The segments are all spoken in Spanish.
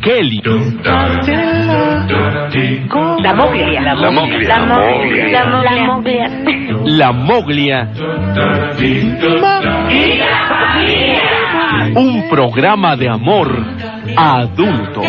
Kelly. La Moglia. Un programa de amor adulto.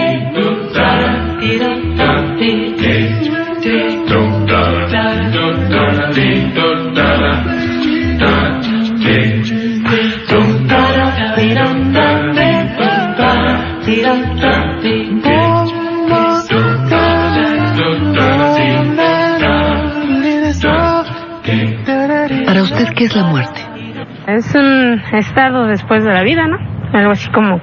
Para usted, ¿qué es la muerte? Es un estado después de la vida, ¿no? Algo así como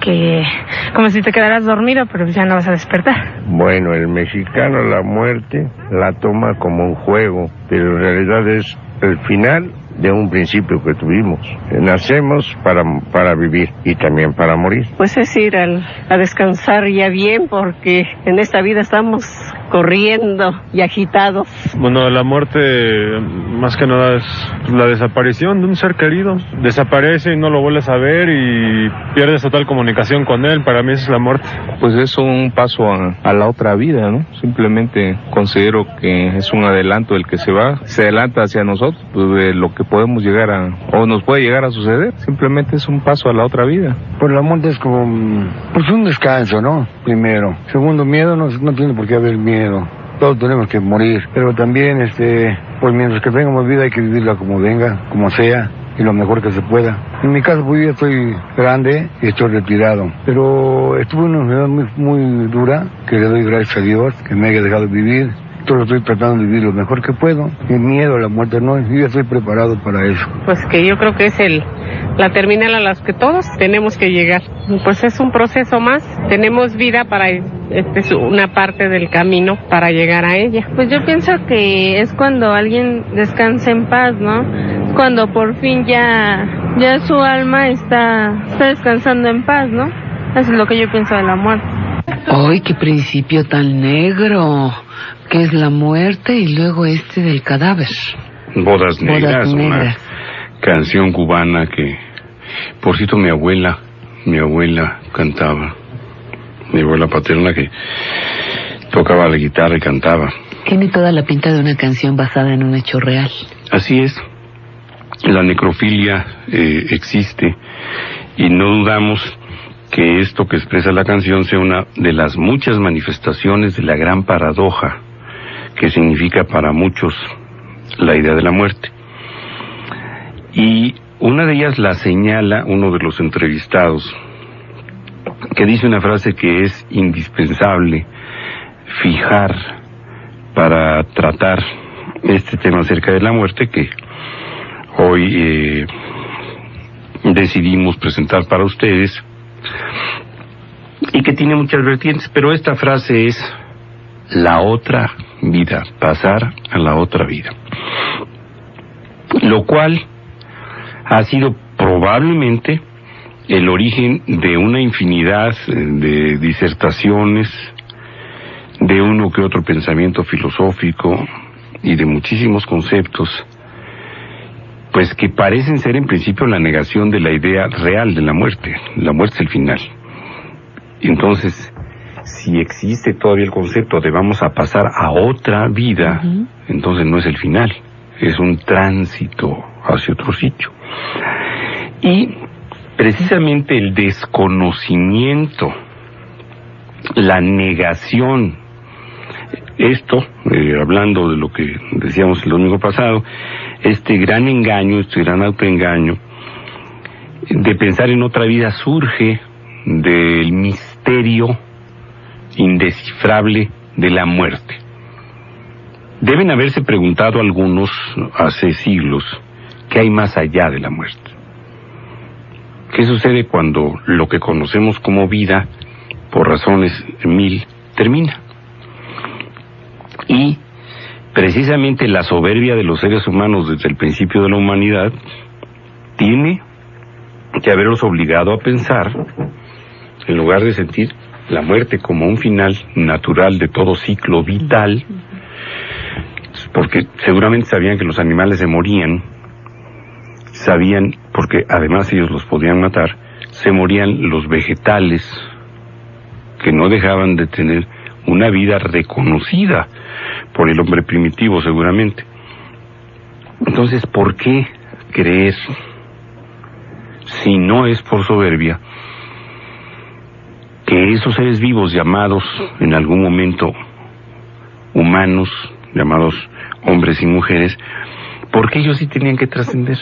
si te quedaras dormido, pero ya no vas a despertar. Bueno, el mexicano la muerte la toma como un juego, pero en realidad es el final de un principio que tuvimos. Nacemos para vivir y también para morir. Pues es ir a descansar ya bien, porque en esta vida estamos corriendo y agitados. Bueno, la muerte más que nada es la desaparición de un ser querido. Desaparece y no lo vuelves a ver y pierdes total comunicación con él. Para mí esa es la muerte. Pues es un paso a la otra vida, ¿no? Simplemente considero que es un adelanto del que se adelanta hacia nosotros, pues de lo que podemos llegar o nos puede llegar a suceder. Simplemente es un paso a la otra vida. Pues la muerte es como un descanso, ¿no? Primero. Segundo, miedo, no tiene por qué haber miedo. Todos tenemos que morir, pero también pues mientras que tengamos vida hay que vivirla como venga, como sea, y lo mejor que se pueda. En mi caso, pues yo estoy grande y estoy retirado, pero estuve en una enfermedad muy, muy dura, que le doy gracias a Dios, que me haya dejado vivir. Todo estoy tratando de vivir lo mejor que puedo. El miedo a la muerte no, yo ya estoy preparado para eso. Pues que yo creo que es la terminal a la que todos tenemos que llegar. Pues es un proceso más. Tenemos vida para es una parte del camino para llegar a ella. Pues yo pienso que es cuando alguien descansa en paz, ¿no? Cuando por fin ya su alma está descansando en paz, ¿no? Eso es lo que yo pienso de la muerte. ¡Ay, qué principio tan negro! Que es la muerte y luego del cadáver. Bodas Negras, una canción cubana que, por cierto, mi abuela cantaba. Mi abuela paterna que tocaba la guitarra y cantaba. Tiene toda la pinta de una canción basada en un hecho real. Así es. La necrofilia existe y no dudamos que esto que expresa la canción sea una de las muchas manifestaciones de la gran paradoja que significa para muchos la idea de la muerte. Y una de ellas la señala uno de los entrevistados, que dice una frase que es indispensable fijar para tratar este tema acerca de la muerte, que hoy decidimos presentar para ustedes, y que tiene muchas vertientes, pero esta frase es la otra vida, pasar a la otra vida. Lo cual ha sido probablemente el origen de una infinidad de disertaciones, de uno que otro pensamiento filosófico y de muchísimos conceptos, pues que parecen ser en principio la negación de la idea real de la muerte. La muerte es el final. Entonces, si existe todavía el concepto de vamos a pasar a otra vida, entonces no es el final, es un tránsito hacia otro sitio. Y precisamente el desconocimiento, la negación, esto, hablando de lo que decíamos el domingo pasado, este gran engaño, este gran autoengaño, de pensar en otra vida surge del misterio indescifrable de la muerte. Deben haberse preguntado algunos hace siglos, ¿qué hay más allá de la muerte? ¿Qué sucede cuando lo que conocemos como vida, por razones mil, termina? Y precisamente la soberbia de los seres humanos desde el principio de la humanidad tiene que haberlos obligado a pensar, en lugar de sentir la muerte como un final natural de todo ciclo vital, porque seguramente sabían que los animales se morían, sabían porque además ellos los podían matar, se morían los vegetales, que no dejaban de tener una vida reconocida por el hombre primitivo seguramente. Entonces, ¿por qué creer, si no es por soberbia, que esos seres vivos llamados en algún momento humanos, llamados hombres y mujeres, porque ellos sí tenían que trascender?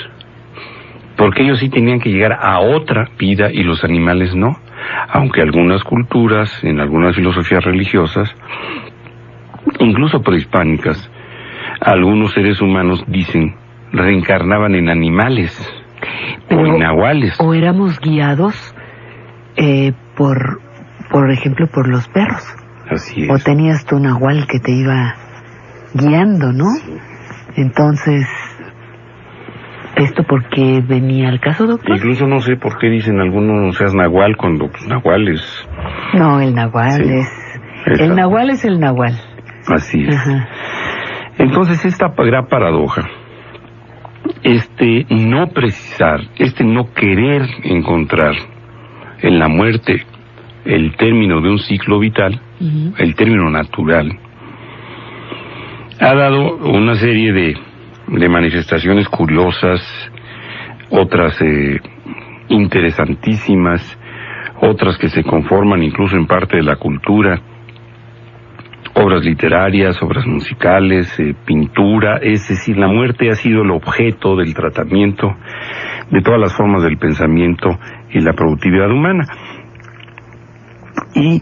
Porque ellos sí tenían que llegar a otra vida y los animales no. Aunque algunas culturas, en algunas filosofías religiosas, incluso prehispánicas, algunos seres humanos dicen reencarnaban en animales o en nahuales. O éramos guiados, por ejemplo, por los perros. Así es. O tenías tu nahual que te iba guiando, ¿no? Sí. Entonces, ¿esto por qué venía al caso, doctor? Incluso no sé por qué dicen algunos no seas nahual cuando pues, nahual es... No, el nahual es... El nahual es el nahual. Así es. Ajá. Entonces, esta gran paradoja, no precisar, no querer encontrar en la muerte el término de un ciclo vital, el término natural, ha dado una serie de manifestaciones curiosas, otras interesantísimas, otras que se conforman incluso en parte de la cultura, obras literarias, obras musicales, pintura. Es decir, la muerte ha sido el objeto del tratamiento de todas las formas del pensamiento y la productividad humana. Y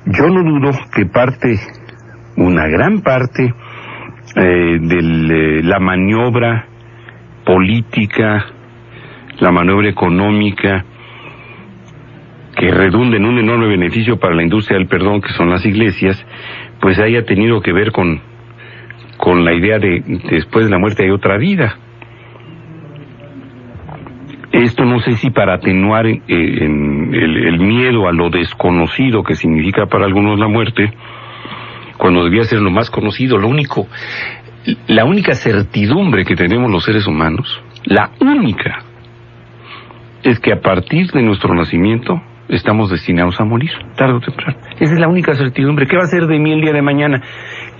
yo no dudo que una gran parte de la maniobra política, la maniobra económica, que redunda en un enorme beneficio para la industria del perdón, que son las iglesias, pues haya tenido que ver con la idea de después de la muerte hay otra vida. Esto no sé si para atenuar el miedo a lo desconocido que significa para algunos la muerte, cuando debía ser lo más conocido, la única certidumbre que tenemos los seres humanos, la única, es que a partir de nuestro nacimiento estamos destinados a morir, tarde o temprano. Esa es la única certidumbre. ¿Qué va a ser de mí el día de mañana?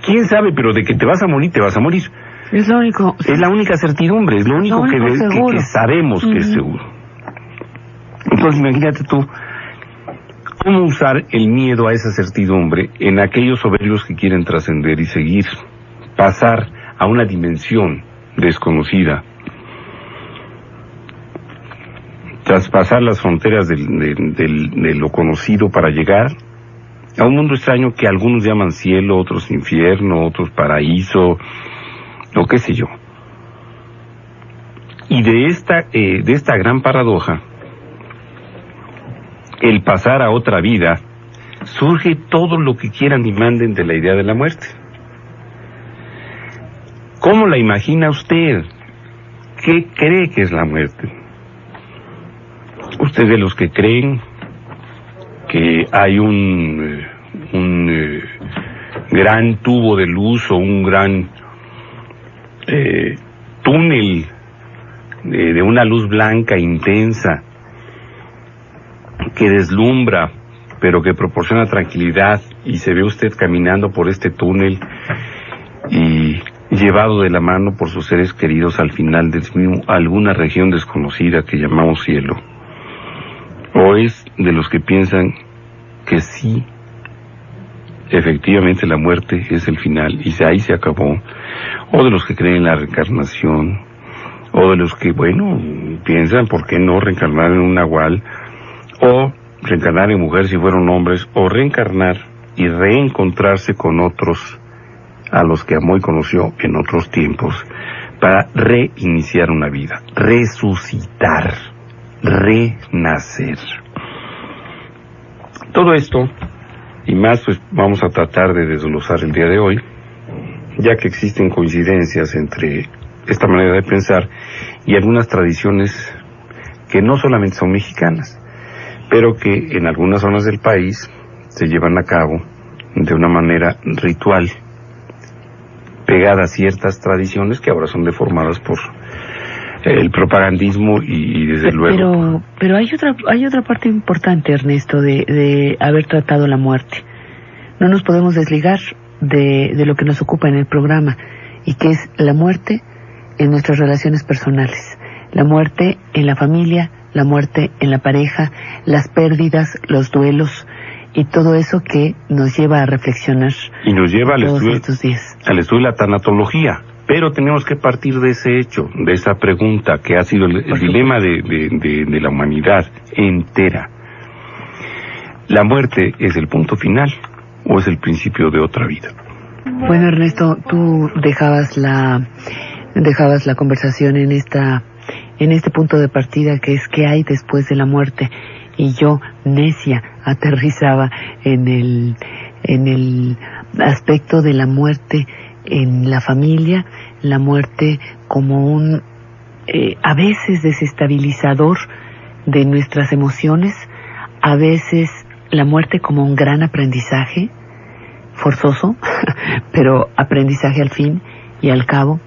¿Quién sabe? Pero de que te vas a morir, te vas a morir. Es lo único. Es la única certidumbre, es lo único que sabemos que es seguro. Entonces imagínate tú, ¿cómo usar el miedo a esa certidumbre en aquellos soberbios que quieren trascender y seguir, pasar a una dimensión desconocida, traspasar las fronteras de lo conocido para llegar a un mundo extraño que algunos llaman cielo, otros infierno, otros paraíso, o qué sé yo? Y de esta gran paradoja, el pasar a otra vida, surge todo lo que quieran y manden de la idea de la muerte. ¿Cómo la imagina usted? ¿Qué cree que es la muerte? ¿Usted de los que creen que hay un gran tubo de luz o un gran túnel de una luz blanca intensa que deslumbra, pero que proporciona tranquilidad, y se ve usted caminando por este túnel y llevado de la mano por sus seres queridos al final del mismo, alguna región desconocida que llamamos cielo? ¿O es de los que piensan que sí, efectivamente la muerte es el final y ahí se acabó? ¿O de los que creen en la reencarnación? ¿O de los que, piensan por qué no reencarnar en un nahual? ¿O reencarnar en mujer si fueron hombres? ¿O reencarnar y reencontrarse con otros a los que amó y conoció en otros tiempos para reiniciar una vida, resucitar, renacer? Todo esto y más pues vamos a tratar de desglosar el día de hoy, ya que existen coincidencias entre esta manera de pensar y algunas tradiciones que no solamente son mexicanas, pero que en algunas zonas del país se llevan a cabo de una manera ritual, pegada a ciertas tradiciones que ahora son deformadas por el propagandismo y desde luego. Pero hay otra parte importante, Ernesto, de haber tratado la muerte. No nos podemos desligar de lo que nos ocupa en el programa, y que es la muerte en nuestras relaciones personales, la muerte en la familia, la muerte en la pareja, las pérdidas, los duelos y todo eso que nos lleva a reflexionar. Y nos lleva al todos estudio, estos días. al estudio de la tanatología. Pero tenemos que partir de ese hecho, de esa pregunta que ha sido el dilema de la humanidad entera. ¿La muerte es el punto final o es el principio de otra vida? Bueno, Ernesto, tú dejabas la conversación en este punto de partida, que es qué hay después de la muerte, y yo, necia, aterrizaba en el aspecto de la muerte en la familia, la muerte como un a veces desestabilizador de nuestras emociones, a veces la muerte como un gran aprendizaje forzoso, pero aprendizaje al fin y al cabo.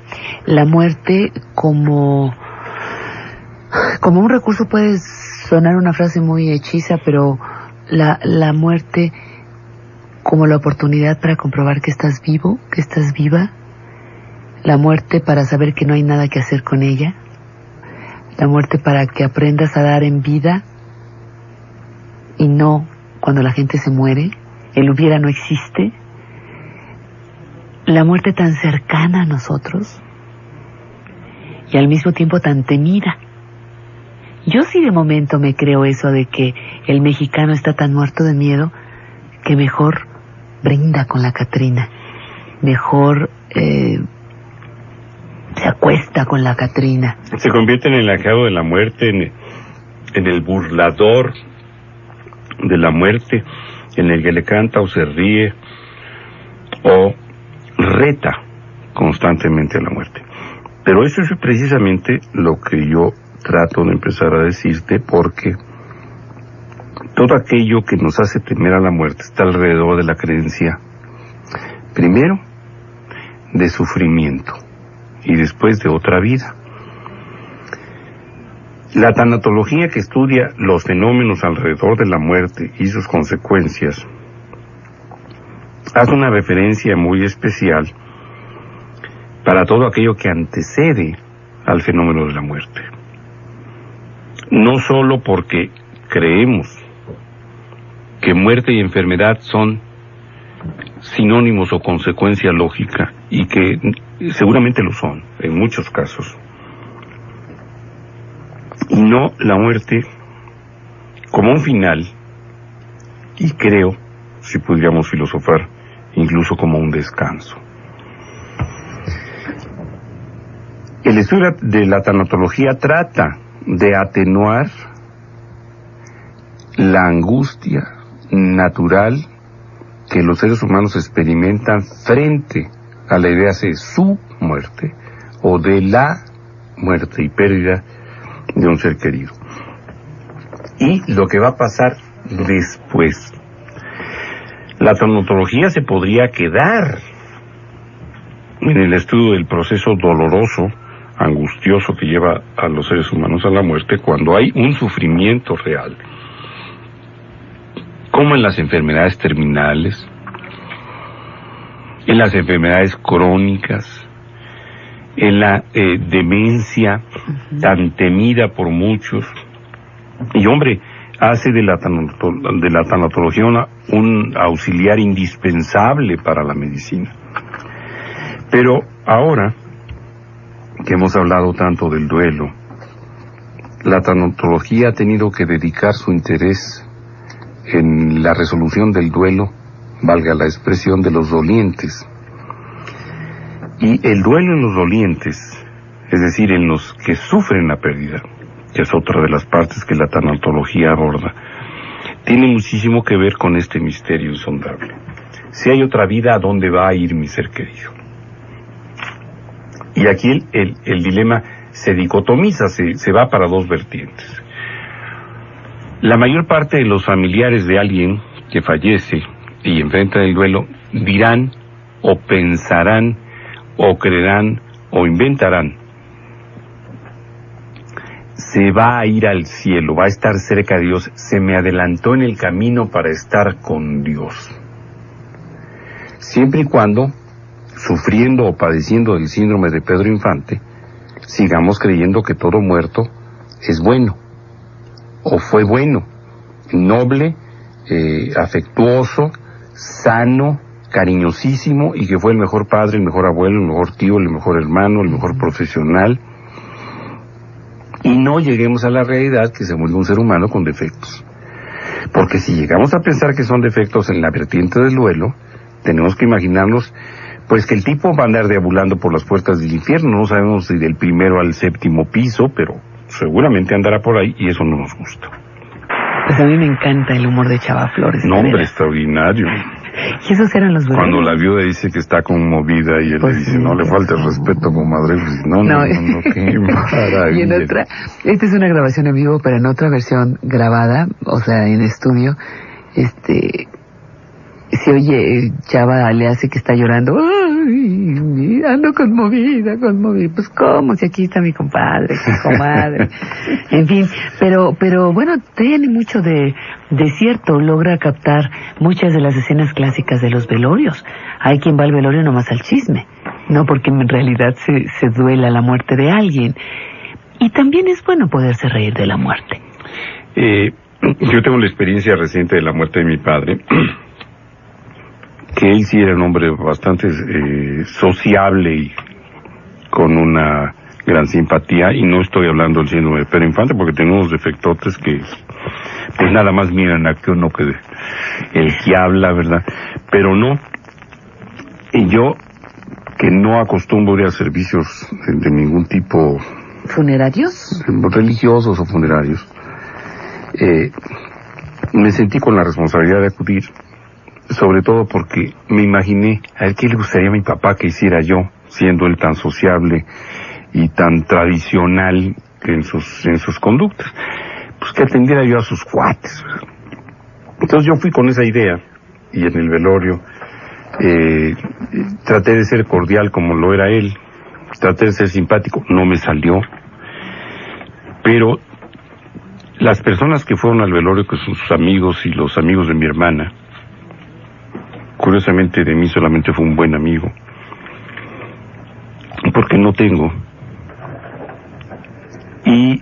La muerte como un recurso, puede sonar una frase muy hechiza, pero la muerte como la oportunidad para comprobar que estás vivo, que estás viva. La muerte para saber que no hay nada que hacer con ella. La muerte para que aprendas a dar en vida y no cuando la gente se muere. El hubiera no existe. La muerte tan cercana a nosotros y al mismo tiempo tan temida. Yo sí de momento me creo eso de que el mexicano está tan muerto de miedo que mejor brinda con la Catrina, mejor se acuesta con la Catrina. Se convierte en el acabo de la muerte, en el burlador de la muerte, en el que le canta o se ríe o reta constantemente a la muerte. Pero eso es precisamente lo que yo trato de empezar a decirte, porque todo aquello que nos hace temer a la muerte está alrededor de la creencia, primero, de sufrimiento y después de otra vida. La tanatología, que estudia los fenómenos alrededor de la muerte y sus consecuencias, hace una referencia muy especial para todo aquello que antecede al fenómeno de la muerte. No solo porque creemos que muerte y enfermedad son sinónimos o consecuencia lógica, y que seguramente lo son en muchos casos, y no la muerte como un final, y creo, si pudiéramos filosofar, incluso como un descanso. El estudio de la tanatología trata de atenuar la angustia natural que los seres humanos experimentan frente a la idea de su muerte o de la muerte y pérdida de un ser querido. Y lo que va a pasar después. La tanatología se podría quedar en el estudio del proceso doloroso, angustioso que lleva a los seres humanos a la muerte cuando hay un sufrimiento real, como en las enfermedades terminales, en las enfermedades crónicas, en la demencia tan temida por muchos. Y hombre, hace de la tanatología un auxiliar indispensable para la medicina. Pero ahora que hemos hablado tanto del duelo, la tanatología ha tenido que dedicar su interés en la resolución del duelo, valga la expresión, de los dolientes. Y el duelo en los dolientes, es decir, en los que sufren la pérdida, que es otra de las partes que la tanatología aborda, tiene muchísimo que ver con este misterio insondable. Si hay otra vida, ¿a dónde va a ir mi ser querido? Y aquí el dilema se dicotomiza, se va para dos vertientes. La mayor parte de los familiares de alguien que fallece y enfrenta el duelo dirán o pensarán o creerán o inventarán se va a ir al cielo, va a estar cerca de Dios, se me adelantó en el camino para estar con Dios. Siempre y cuando, sufriendo o padeciendo del síndrome de Pedro Infante, sigamos creyendo que todo muerto es bueno, o fue bueno, noble, afectuoso, sano, cariñosísimo, y que fue el mejor padre, el mejor abuelo, el mejor tío, el mejor hermano, el mejor profesional. Y no lleguemos a la realidad que se murió un ser humano con defectos. Porque si llegamos a pensar que son defectos en la vertiente del duelo, tenemos que imaginarnos pues que el tipo va a andar deambulando por las puertas del infierno. No sabemos si del primero al 7º piso, pero seguramente andará por ahí, y eso no nos gusta. Pues a mí me encanta el humor de Chava Flores. No, hombre, extraordinario. Y esos eran los velorios. Cuando la viuda dice que está conmovida y él pues le dice, sí, no le falta el respeto, comadre. Pues, no, qué maravilla. Y en otra, esta es una grabación en vivo, pero en otra versión grabada, o sea, en estudio, se oye, Chava le hace que está llorando. Ay, ando conmovida. Pues cómo, si aquí está mi compadre, mi comadre. En fin, pero bueno, tiene mucho de cierto, logra captar muchas de las escenas clásicas de los velorios. Hay quien va al velorio nomás al chisme, no porque en realidad se duela la muerte de alguien. Y también es bueno poderse reír de la muerte. Yo tengo la experiencia reciente de la muerte de mi padre, que él sí era un hombre bastante sociable y con una gran simpatía, y no estoy hablando del síndrome de Pedro Infante, porque tengo unos defectotes que pues nada más miran a que uno que el que habla, ¿verdad? Pero no. Y yo, que no acostumbro ir a servicios de ningún tipo, ¿funerarios? Religiosos o funerarios, me sentí con la responsabilidad de acudir, sobre todo porque me imaginé a ver qué le gustaría a mi papá que hiciera yo, siendo él tan sociable y tan tradicional en sus conductas, pues que atendiera yo a sus cuates, ¿verdad? Entonces yo fui con esa idea, y en el velorio traté de ser cordial como lo era él, traté de ser simpático, no me salió, pero las personas que fueron al velorio, que son sus amigos y los amigos de mi hermana, curiosamente de mí solamente fue un buen amigo, porque no tengo. Y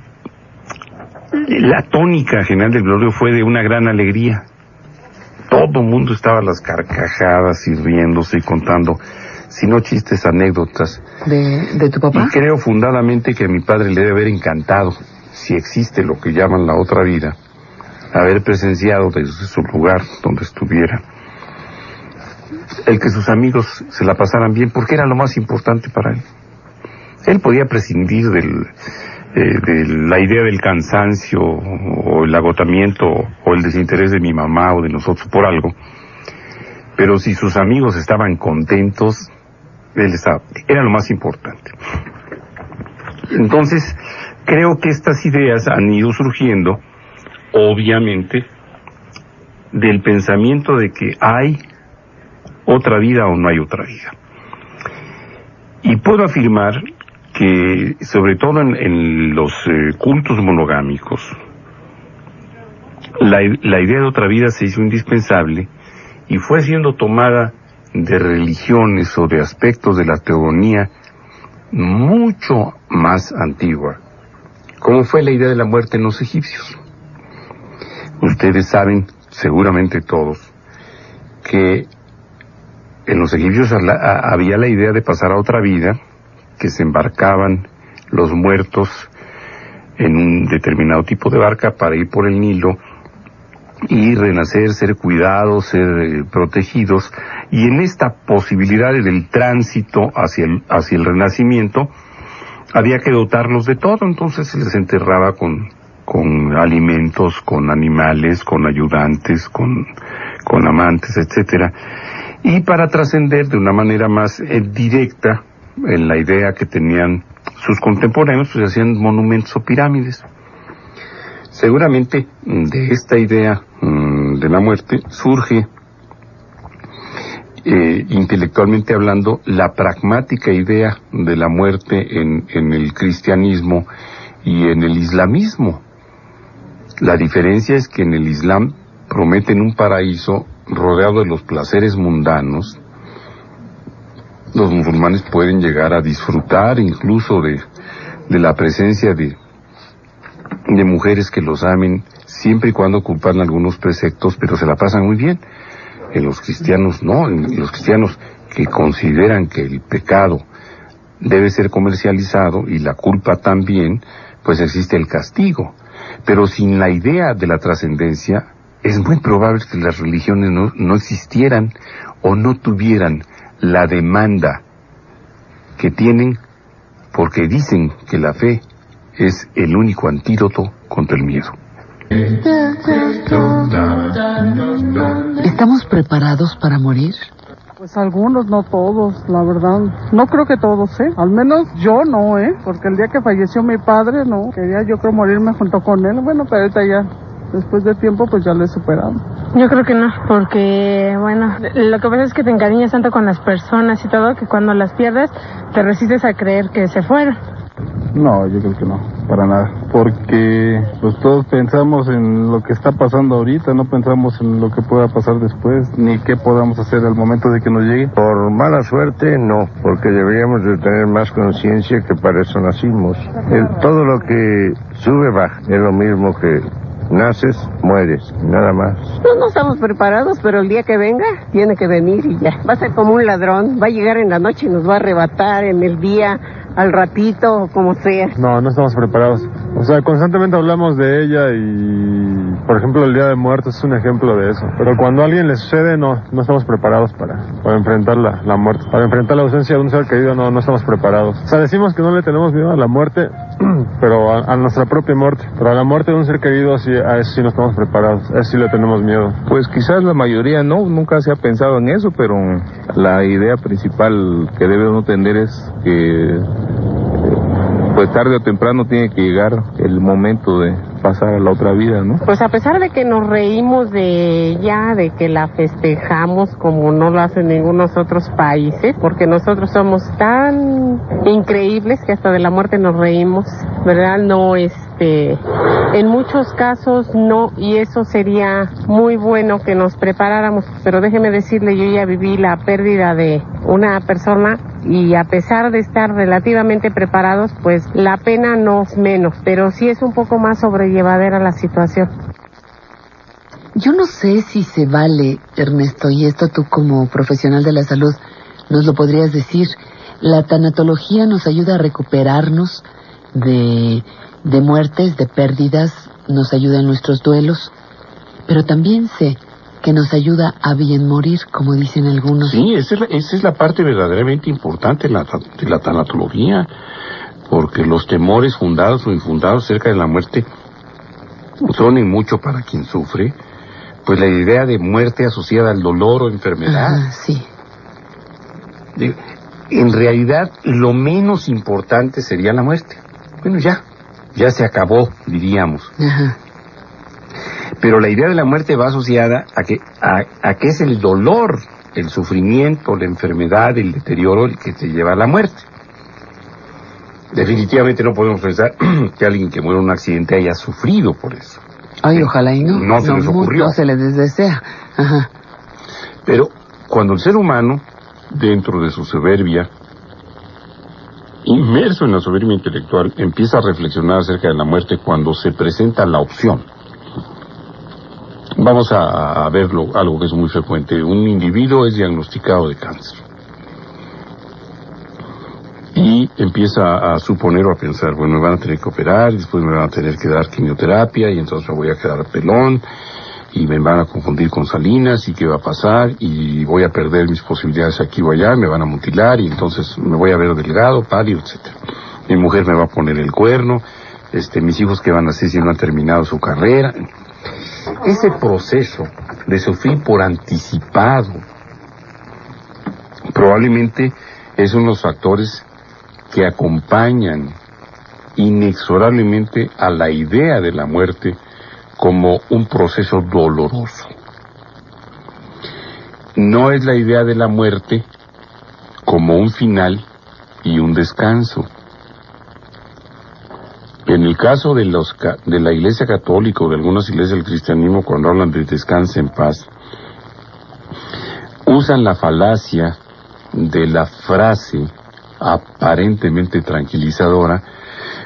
la tónica general del velorio fue de una gran alegría. Todo el mundo estaba a las carcajadas y riéndose y contando, si no chistes, anécdotas. ¿De tu papá? Y creo fundadamente que a mi padre le debe haber encantado, si existe lo que llaman la otra vida, haber presenciado desde su lugar donde estuviera el que sus amigos se la pasaran bien, porque era lo más importante para él. Él podía prescindir de la idea del cansancio o el agotamiento o el desinterés de mi mamá o de nosotros por algo, pero si sus amigos estaban contentos, era lo más importante. Entonces, creo que estas ideas han ido surgiendo, obviamente, del pensamiento de que hay otra vida o no hay otra vida. Y puedo afirmar que, sobre todo en los cultos monogámicos, la idea de otra vida se hizo indispensable y fue siendo tomada de religiones o de aspectos de la teogonía mucho más antigua, como fue la idea de la muerte en los egipcios. Ustedes saben, seguramente todos, que en los egipcios había la idea de pasar a otra vida, que se embarcaban los muertos en un determinado tipo de barca para ir por el Nilo y renacer, ser cuidados, ser protegidos, y en esta posibilidad del tránsito hacia el renacimiento había que dotarlos de todo. Entonces se les enterraba con alimentos, con animales, con ayudantes, con amantes, etcétera. Y para trascender de una manera más directa, en la idea que tenían sus contemporáneos, pues hacían monumentos o pirámides. Seguramente de esta idea de la muerte surge, intelectualmente hablando, la pragmática idea de la muerte en el cristianismo y en el islamismo. La diferencia es que en el Islam prometen un paraíso rodeado de los placeres mundanos. Los musulmanes pueden llegar a disfrutar incluso de la presencia de mujeres que los amen, siempre y cuando cumplan algunos preceptos, pero se la pasan muy bien. En los cristianos no, en los cristianos que consideran que el pecado debe ser comercializado y la culpa también, pues existe el castigo. Pero sin la idea de la trascendencia, es muy probable que las religiones no existieran o no tuvieran la demanda que tienen, porque dicen que la fe es el único antídoto contra el miedo. ¿Estamos preparados para morir? Pues algunos, no todos, la verdad. No creo que todos, Al menos yo no, Porque el día que falleció mi padre, no. Quería yo creo morirme junto con él. Bueno, pero ahorita ya, después de tiempo, pues ya lo he superado. Yo creo que no, porque, bueno, lo que pasa es que te encariñas tanto con las personas y todo, que cuando las pierdes, te resistes a creer que se fueron. No, yo creo que no, para nada, porque pues todos pensamos en lo que está pasando ahorita, no pensamos en lo que pueda pasar después, ni qué podamos hacer al momento de que nos llegue. Por mala suerte, no, porque deberíamos de tener más conciencia que para eso nacimos. Todo lo que sube, baja, es lo mismo que naces, mueres, nada más. No estamos preparados, pero el día que venga, tiene que venir y ya. Va a ser como un ladrón, va a llegar en la noche y nos va a arrebatar en el día, al ratito, o como sea. No estamos preparados. O sea, constantemente hablamos de ella y, por ejemplo, el Día de Muertos es un ejemplo de eso. Pero cuando a alguien le sucede, no estamos preparados para enfrentar la muerte. Para enfrentar la ausencia de un ser querido, no estamos preparados. O sea, decimos que no le tenemos miedo a la muerte, pero a nuestra propia muerte. Pero a la muerte de un ser querido, a eso sí no estamos preparados. A eso sí le tenemos miedo. Pues quizás la mayoría nunca se ha pensado en eso, pero la idea principal que debe uno tener es que pues tarde o temprano tiene que llegar el momento de pasar a la otra vida, ¿no? Pues a pesar de que nos reímos de ella, de que la festejamos como no lo hacen ningunos otros países, porque nosotros somos tan increíbles que hasta de la muerte nos reímos, ¿verdad? En muchos casos no, y eso sería muy bueno que nos preparáramos, pero déjeme decirle, yo ya viví la pérdida de una persona y a pesar de estar relativamente preparados, pues la pena no es menos, pero sí es un poco más sobrellevadera la situación. Yo no sé si se vale, Ernesto, y esto tú como profesional de la salud nos lo podrías decir. La tanatología nos ayuda a recuperarnos de muertes, de pérdidas, nos ayuda en nuestros duelos, pero también sé que nos ayuda a bien morir, como dicen algunos. Sí, esa es la parte verdaderamente importante de la tanatología, porque los temores fundados o infundados acerca de la muerte son en mucho para quien sufre, pues la idea de muerte asociada al dolor o enfermedad. Sí. En realidad, lo menos importante sería la muerte. Bueno, ya se acabó, diríamos. Ajá. Pero la idea de la muerte va asociada a que es el dolor, el sufrimiento, la enfermedad, el deterioro el que te lleva a la muerte. Definitivamente no podemos pensar que alguien que muere en un accidente haya sufrido por eso. Ay, ojalá y no. No se les ocurrió. No se les desea. Ajá. Pero cuando el ser humano, dentro de su soberbia, inmerso en la soberbia intelectual, empieza a reflexionar acerca de la muerte cuando se presenta la opción. Vamos a verlo, algo que es muy frecuente. Un individuo es diagnosticado de cáncer. Y empieza a suponer o a pensar, bueno, me van a tener que operar, y después me van a tener que dar quimioterapia, y entonces me voy a quedar pelón, y me van a confundir con Salinas, y qué va a pasar, y voy a perder mis posibilidades aquí o allá, me van a mutilar, y entonces me voy a ver delgado, pálido, etcétera. Mi mujer me va a poner el cuerno, mis hijos que van a hacer si no han terminado su carrera. Ese proceso de sufrir por anticipado probablemente es uno de los factores que acompañan inexorablemente a la idea de la muerte como un proceso doloroso. No es la idea de la muerte como un final y un descanso. En el caso de la Iglesia Católica o de algunas iglesias del cristianismo, cuando hablan de descanse en paz, usan la falacia de la frase aparentemente tranquilizadora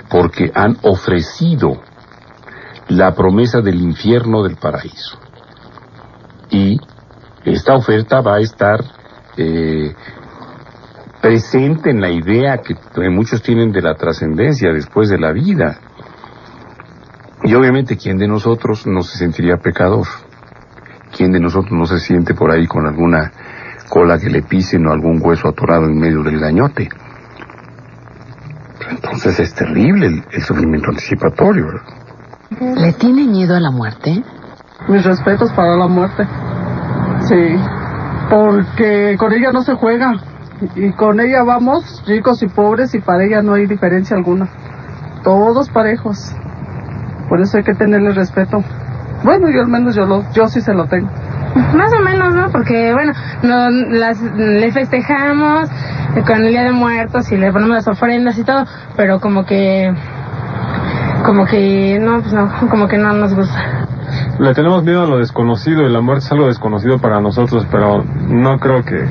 porque han ofrecido la promesa del infierno del paraíso. Y esta oferta va a estar presente en la idea que muchos tienen de la trascendencia después de la vida. Y obviamente, ¿quién de nosotros no se sentiría pecador? ¿Quién de nosotros no se siente por ahí con alguna cola que le pisen o algún hueso atorado en medio del gañote? Entonces es terrible el sufrimiento anticipatorio, ¿verdad? ¿Le tiene miedo a la muerte? Mis respetos para la muerte. Sí, porque con ella no se juega. Y con ella vamos, ricos y pobres, y para ella no hay diferencia alguna. Todos parejos. Por eso hay que tenerle respeto. Bueno, yo al menos yo sí se lo tengo. Más o menos, ¿no? Porque, bueno, le festejamos con el Día de Muertos y le ponemos las ofrendas y todo, pero como que no, pues no, como que no nos gusta. Le tenemos miedo a lo desconocido, y la muerte es algo desconocido para nosotros, pero no creo que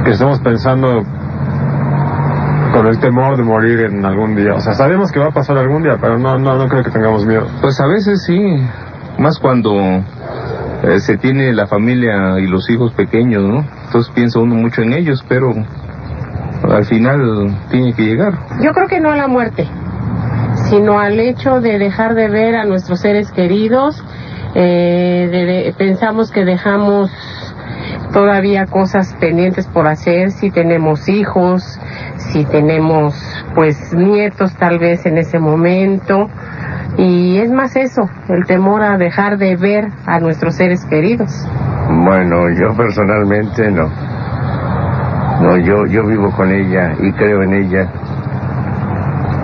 estemos pensando con el temor de morir en algún día. O sea, sabemos que va a pasar algún día, pero no creo que tengamos miedo. Pues a veces sí, más cuando se tiene la familia y los hijos pequeños, ¿no? Entonces piensa uno mucho en ellos, pero al final tiene que llegar. Yo creo que no a la muerte, sino al hecho de dejar de ver a nuestros seres queridos. Pensamos que dejamos todavía cosas pendientes por hacer, si tenemos hijos, si tenemos pues nietos tal vez en ese momento, y es más eso, el temor a dejar de ver a nuestros seres queridos. Bueno, yo personalmente no, yo vivo con ella y creo en ella,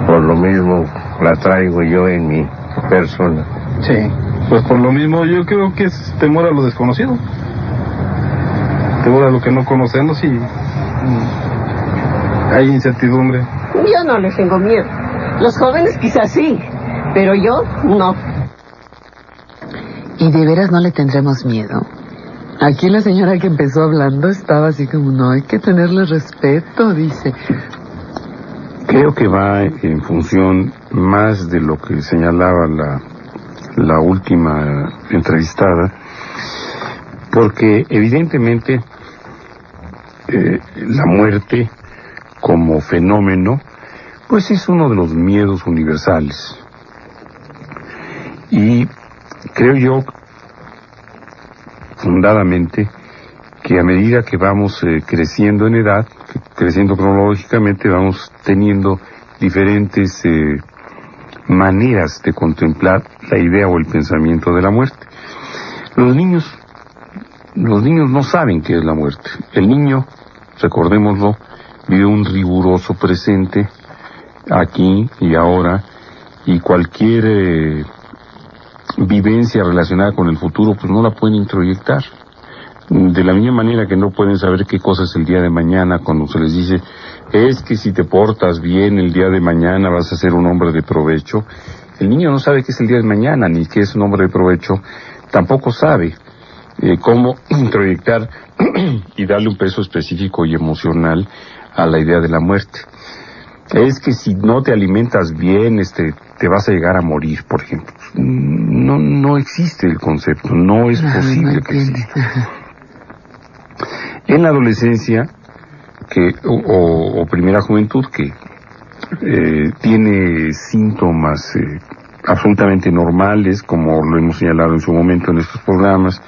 por lo mismo la traigo yo en mi persona. Sí, pues por lo mismo yo creo que es temor a lo desconocido, temor a lo que no conocemos, y hay incertidumbre. Yo no les tengo miedo, los jóvenes quizás sí, pero yo no. ¿Y de veras no le tendremos miedo? Aquí la señora que empezó hablando estaba así como, no, hay que tenerle respeto, dice. Creo que va en función más de lo que señalaba la última entrevistada, porque evidentemente la muerte como fenómeno pues es uno de los miedos universales, y creo yo fundadamente que a medida que vamos creciendo en edad, creciendo cronológicamente, vamos teniendo diferentes maneras de contemplar la idea o el pensamiento de la muerte. Los niños no saben qué es la muerte. El niño, recordémoslo, vive un riguroso presente, aquí y ahora, y cualquier vivencia relacionada con el futuro pues no la pueden introyectar. De la misma manera que no pueden saber qué cosa es el día de mañana cuando se les dice, es que si te portas bien el día de mañana vas a ser un hombre de provecho. El niño no sabe qué es el día de mañana ni qué es un hombre de provecho, tampoco sabe cómo introyectar y darle un peso específico y emocional a la idea de la muerte. Es que si no te alimentas bien, te vas a llegar a morir, por ejemplo. No existe el concepto, no es posible que exista. En la adolescencia o primera juventud, que tiene síntomas absolutamente normales, como lo hemos señalado en su momento en estos programas,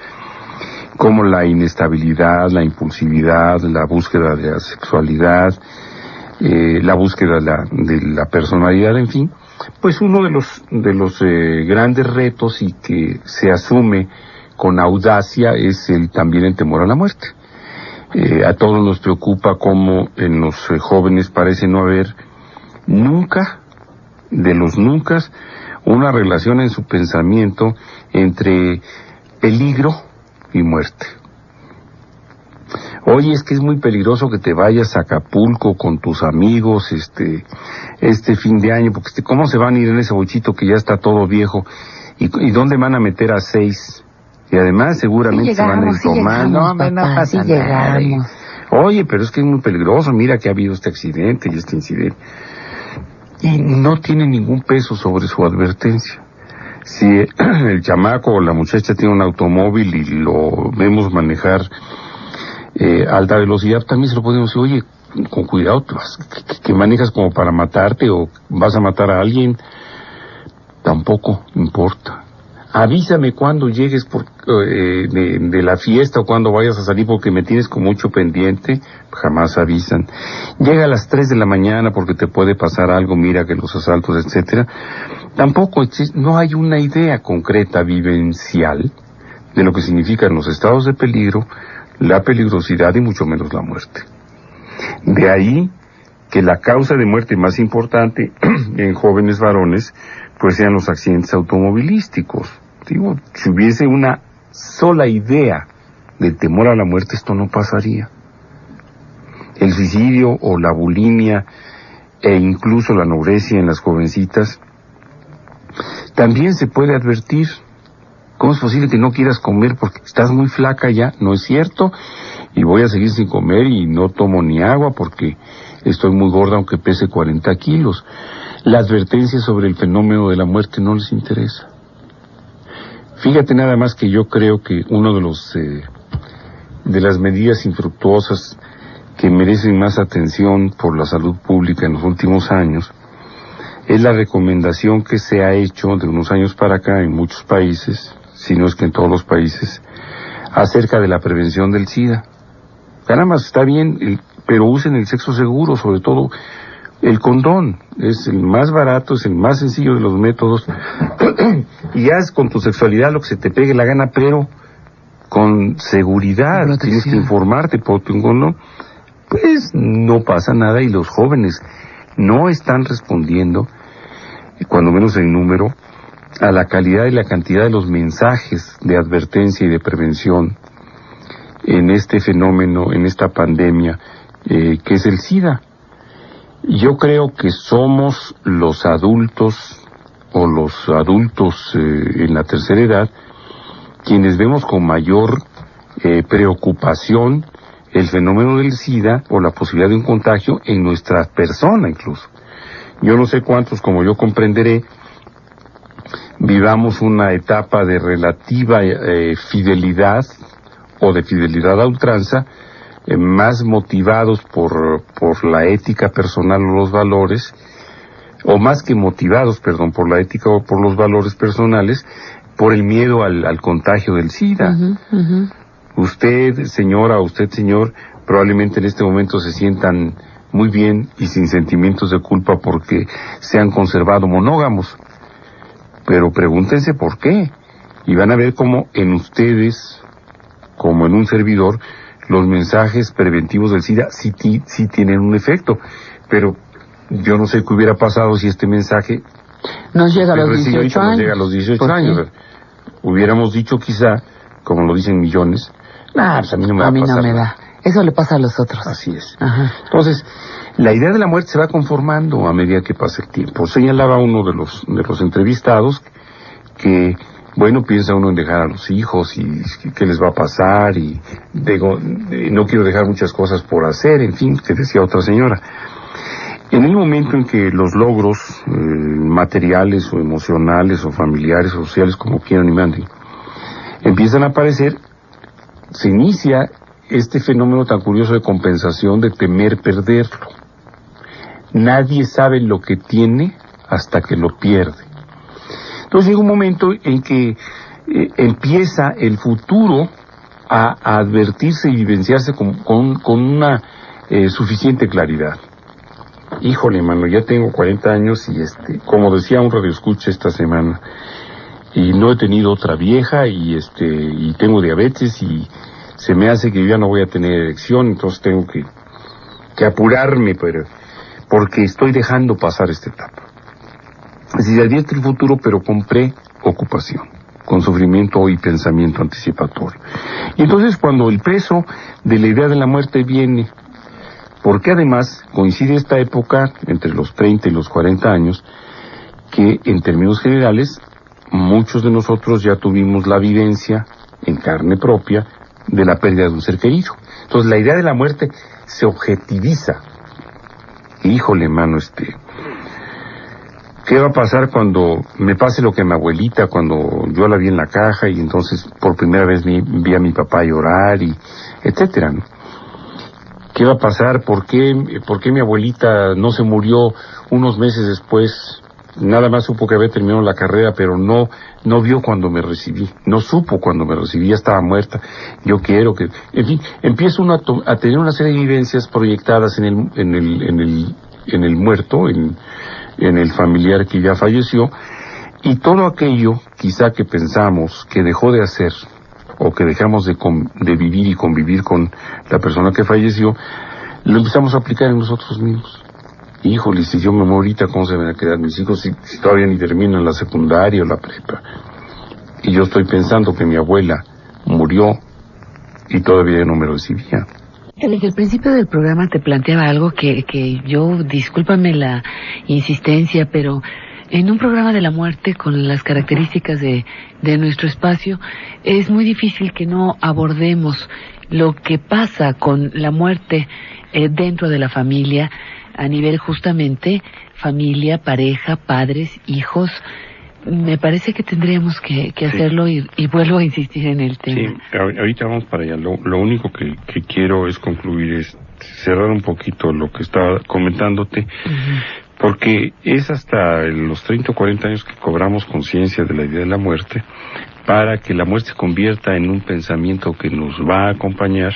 como la inestabilidad, la impulsividad, la búsqueda de la sexualidad, la búsqueda de la personalidad, en fin, pues uno de los grandes retos y que se asume con audacia es también el temor a la muerte. A todos nos preocupa cómo en los jóvenes parece no haber nunca, de los nunca, una relación en su pensamiento entre peligro y muerte. Oye, es que es muy peligroso que te vayas a Acapulco con tus amigos este fin de año, porque ¿cómo se van a ir en ese bochito que ya está todo viejo? ¿Y dónde van a meter a 6? Y además seguramente se van a ir tomando. No pasa nada. Oye, pero es que es muy peligroso, mira que ha habido este accidente y este incidente. Y no tiene ningún peso sobre su advertencia. Si el chamaco o la muchacha tiene un automóvil y lo vemos manejar a alta velocidad, también se lo podemos decir, oye, con cuidado, que manejas como para matarte o vas a matar a alguien, tampoco importa. Avísame cuando llegues de la fiesta o cuando vayas a salir porque me tienes con mucho pendiente, jamás avisan. Llega a las 3 de la mañana porque te puede pasar algo, mira que los asaltos, etcétera. Tampoco no hay una idea concreta, vivencial, de lo que significan los estados de peligro, la peligrosidad y mucho menos la muerte. De ahí que la causa de muerte más importante en jóvenes varones pues sean los accidentes automovilísticos. Digo, si hubiese una sola idea del temor a la muerte, esto no pasaría. El suicidio o la bulimia e incluso la anorexia en las jovencitas también se puede advertir. ¿Cómo es posible que no quieras comer porque estás muy flaca ya? No es cierto, y voy a seguir sin comer y no tomo ni agua porque estoy muy gorda aunque pese 40 kilos. La advertencia sobre el fenómeno de la muerte no les interesa. Fíjate nada más que yo creo que uno de las medidas infructuosas que merecen más atención por la salud pública en los últimos años es la recomendación que se ha hecho de unos años para acá en muchos países, si no es que en todos los países, acerca de la prevención del SIDA. Caramba, está bien, pero usen el sexo seguro, sobre todo el condón. Es el más barato, es el más sencillo de los métodos. Y haz con tu sexualidad lo que se te pegue la gana, pero con seguridad. Tienes que informarte por tu condón. Pues no pasa nada y los jóvenes no están respondiendo, cuando menos en número, a la calidad y la cantidad de los mensajes de advertencia y de prevención en este fenómeno, en esta pandemia, que es el SIDA. Yo creo que somos los adultos o los adultos en la tercera edad quienes vemos con mayor preocupación el fenómeno del SIDA o la posibilidad de un contagio en nuestra persona incluso. Yo no sé cuántos, como yo comprenderé, vivamos una etapa de relativa fidelidad o de fidelidad a ultranza, más motivados por la ética personal o los valores, o más que motivados, perdón, por la ética o por los valores personales, por el miedo al contagio del SIDA. Usted, señora, usted, señor, probablemente en este momento se sientan muy bien y sin sentimientos de culpa porque se han conservado monógamos. Pero pregúntense por qué. Y van a ver cómo en ustedes, como en un servidor, los mensajes preventivos del SIDA sí tienen un efecto. Pero yo no sé qué hubiera pasado si este mensaje nos llega a los 18 años. Nos llega a los 18 años. Hubiéramos dicho quizá, como lo dicen millones, pues a mí no me va a pasar. A mí no me da. Eso le pasa a los otros. Así es. Ajá. Entonces, la idea de la muerte se va conformando a medida que pasa el tiempo. Señalaba uno de los entrevistados que, bueno, piensa uno en dejar a los hijos y qué les va a pasar y no quiero dejar muchas cosas por hacer, en fin, que decía otra señora. En el momento en que los logros materiales o emocionales o familiares o sociales, como quieran y manden, empiezan a aparecer, se inicia este fenómeno tan curioso de compensación, de temer perderlo. Nadie sabe lo que tiene hasta que lo pierde. Entonces llega un momento en que empieza el futuro a advertirse y vivenciarse con una suficiente claridad. Híjole, mano, ya tengo 40 años y como decía un radioescucha esta semana, y no he tenido otra vieja y tengo diabetes y se me hace que yo ya no voy a tener erección, entonces tengo que apurarme, porque estoy dejando pasar esta etapa. Es decir, advierte el futuro, pero con preocupación, con sufrimiento y pensamiento anticipatorio. Y entonces cuando el peso de la idea de la muerte viene, porque además coincide esta época entre los 30 y los 40 años, que en términos generales muchos de nosotros ya tuvimos la vivencia en carne propia de la pérdida de un ser querido. Entonces la idea de la muerte se objetiviza. Híjole, mano, ¿qué va a pasar cuando me pase lo que a mi abuelita, cuando yo la vi en la caja y entonces por primera vez vi a mi papá llorar y etcétera, ¿no? ¿Qué va a pasar? ¿Por qué mi abuelita no se murió unos meses después? Nada más supo que había terminado la carrera, pero no vio cuando me recibí, no supo cuando me recibí, ya estaba muerta. Yo quiero que, en fin, empieza uno a tener una serie de vivencias proyectadas en el muerto, en el familiar que ya falleció, y todo aquello, quizá que pensamos que dejó de hacer, o que dejamos de vivir y convivir con la persona que falleció, lo empezamos a aplicar en nosotros mismos. Híjole, si yo me muero ahorita, ¿cómo se van a quedar mis hijos si todavía ni terminan la secundaria o la prepa? Y yo estoy pensando que mi abuela murió y todavía no me recibía. Desde el principio del programa te planteaba algo que yo, discúlpame la insistencia, pero en un programa de la muerte con las características de nuestro espacio, es muy difícil que no abordemos lo que pasa con la muerte dentro de la familia, a nivel justamente familia, pareja, padres, hijos. Me parece que tendríamos que hacerlo y vuelvo a insistir en el tema. Sí, ahorita vamos para allá. Lo único que quiero es concluir, es cerrar un poquito lo que estaba comentándote, porque es hasta los 30 o 40 años que cobramos conciencia de la idea de la muerte, para que la muerte se convierta en un pensamiento que nos va a acompañar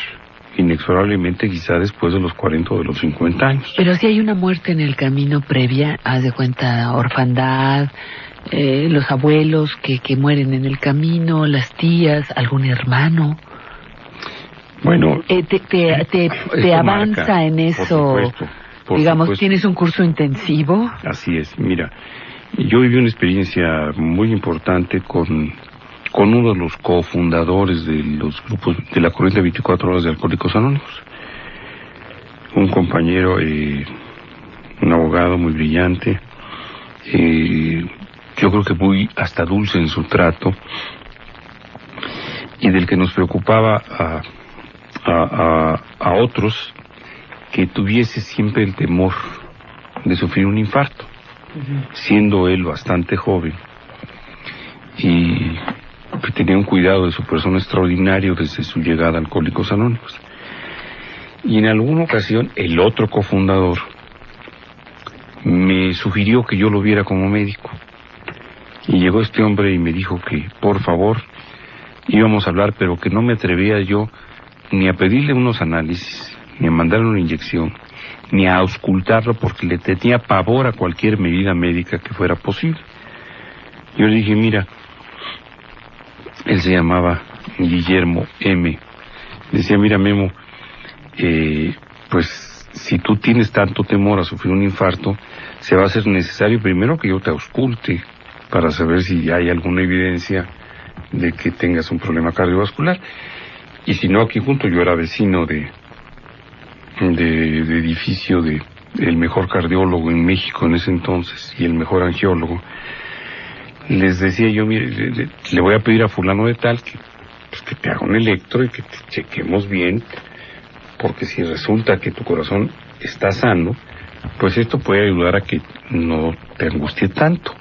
inexorablemente quizá después de los 40 o de los 50 años. Pero si hay una muerte en el camino previa, haz de cuenta, orfandad, los abuelos que mueren en el camino, las tías, algún hermano. Bueno, te avanza marca, en eso, por digamos, supuesto. ¿Tienes un curso intensivo? Así es, mira, yo viví una experiencia muy importante con uno de los cofundadores de los grupos de la corriente 24 horas de Alcohólicos Anónimos, un compañero, un abogado muy brillante, yo creo que muy hasta dulce en su trato, y del que nos preocupaba a otros que tuviese siempre el temor de sufrir un infarto, siendo él bastante joven, y que tenía un cuidado de su persona extraordinario desde su llegada a Alcohólicos Anónimos. Y en alguna ocasión el otro cofundador me sugirió que yo lo viera como médico, y llegó este hombre y me dijo que por favor íbamos a hablar, pero que no me atrevía yo ni a pedirle unos análisis, ni a mandarle una inyección, ni a auscultarlo, porque le tenía pavor a cualquier medida médica que fuera posible. Yo le dije, mira, él se llamaba Guillermo M. Decía, mira, Memo, pues si tú tienes tanto temor a sufrir un infarto, se va a hacer necesario primero que yo te ausculte para saber si hay alguna evidencia de que tengas un problema cardiovascular. Y si no, aquí junto, yo era vecino de edificio del mejor cardiólogo en México en ese entonces y el mejor angiólogo. Les decía yo, mire, le voy a pedir a fulano de tal que te haga un electro y que te chequemos bien, porque si resulta que tu corazón está sano, pues esto puede ayudar a que no te angustie tanto.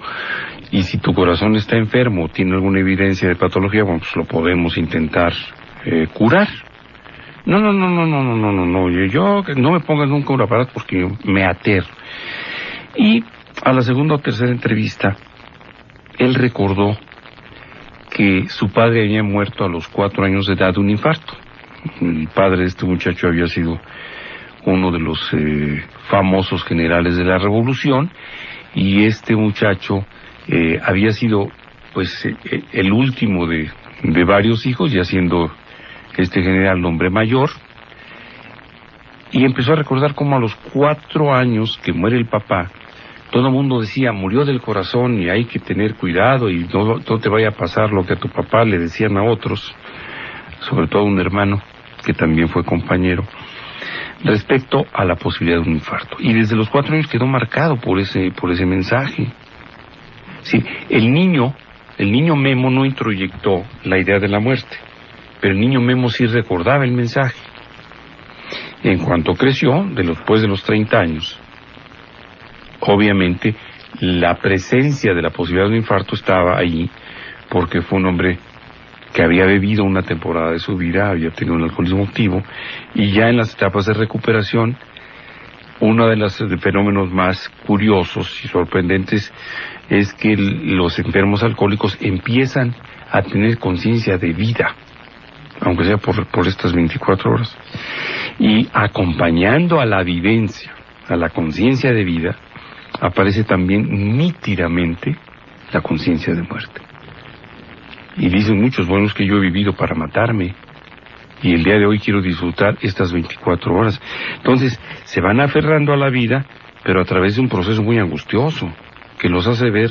Y si tu corazón está enfermo o tiene alguna evidencia de patología, bueno, pues lo podemos intentar curar. No, yo no me pongas nunca un aparato porque yo me aterro. Y a la segunda o tercera entrevista, él recordó que su padre había muerto a los 4 años de edad de un infarto. El padre de este muchacho había sido uno de los famosos generales de la Revolución, y este muchacho había sido pues el último de varios hijos, ya siendo este general hombre mayor, y empezó a recordar cómo a los 4 años que muere el papá, todo el mundo decía, murió del corazón y hay que tener cuidado y no te vaya a pasar lo que a tu papá le decían a otros, sobre todo a un hermano que también fue compañero, respecto a la posibilidad de un infarto. Y desde los 4 años quedó marcado por ese mensaje. Sí, el niño Memo no introyectó la idea de la muerte, pero el niño Memo sí recordaba el mensaje. En cuanto creció, después de los 30 años, obviamente la presencia de la posibilidad de un infarto estaba ahí, porque fue un hombre que había bebido una temporada de su vida, había tenido un alcoholismo activo, y ya en las etapas de recuperación, uno de los fenómenos más curiosos y sorprendentes es que los enfermos alcohólicos empiezan a tener conciencia de vida, aunque sea por estas 24 horas. Y acompañando a la vivencia, a la conciencia de vida, aparece también nítidamente la conciencia de muerte. Y dicen muchos, bueno, es que yo he vivido para matarme, y el día de hoy quiero disfrutar estas 24 horas. Entonces, se van aferrando a la vida, pero a través de un proceso muy angustioso, que los hace ver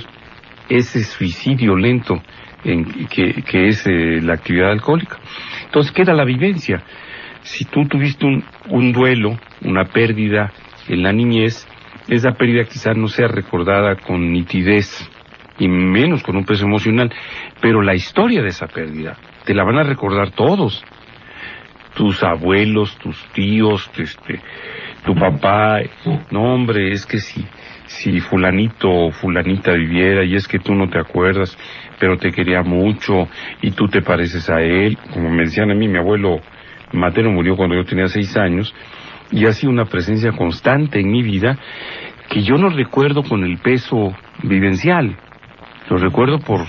ese suicidio lento que es la actividad alcohólica. Entonces, queda la vivencia. Si tú tuviste un duelo, una pérdida en la niñez, esa pérdida quizás no sea recordada con nitidez, y menos con un peso emocional, pero la historia de esa pérdida te la van a recordar todos. Tus abuelos, tus tíos, tu papá. No, hombre, es que si fulanito o fulanita viviera, y es que tú no te acuerdas, pero te quería mucho, y tú te pareces a él. Como me decían a mí, mi abuelo materno murió cuando yo tenía 6 años, y ha sido una presencia constante en mi vida, que yo no recuerdo con el peso vivencial, lo recuerdo por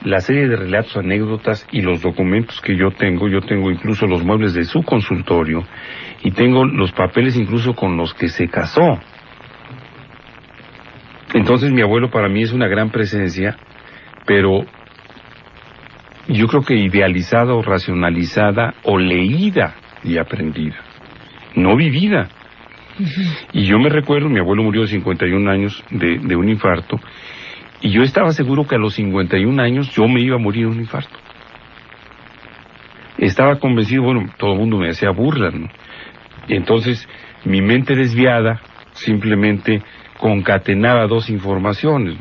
la serie de relatos, anécdotas y los documentos que yo tengo incluso los muebles de su consultorio, y tengo los papeles incluso con los que se casó. Entonces mi abuelo para mí es una gran presencia, pero yo creo que idealizada o racionalizada o leída y aprendida, no vivida. Y yo me recuerdo, mi abuelo murió de 51 años de un infarto, y yo estaba seguro que a los 51 años yo me iba a morir de un infarto. Estaba convencido, bueno, todo el mundo me hacía burla, ¿no? Y entonces mi mente desviada simplemente concatenaba 2 informaciones.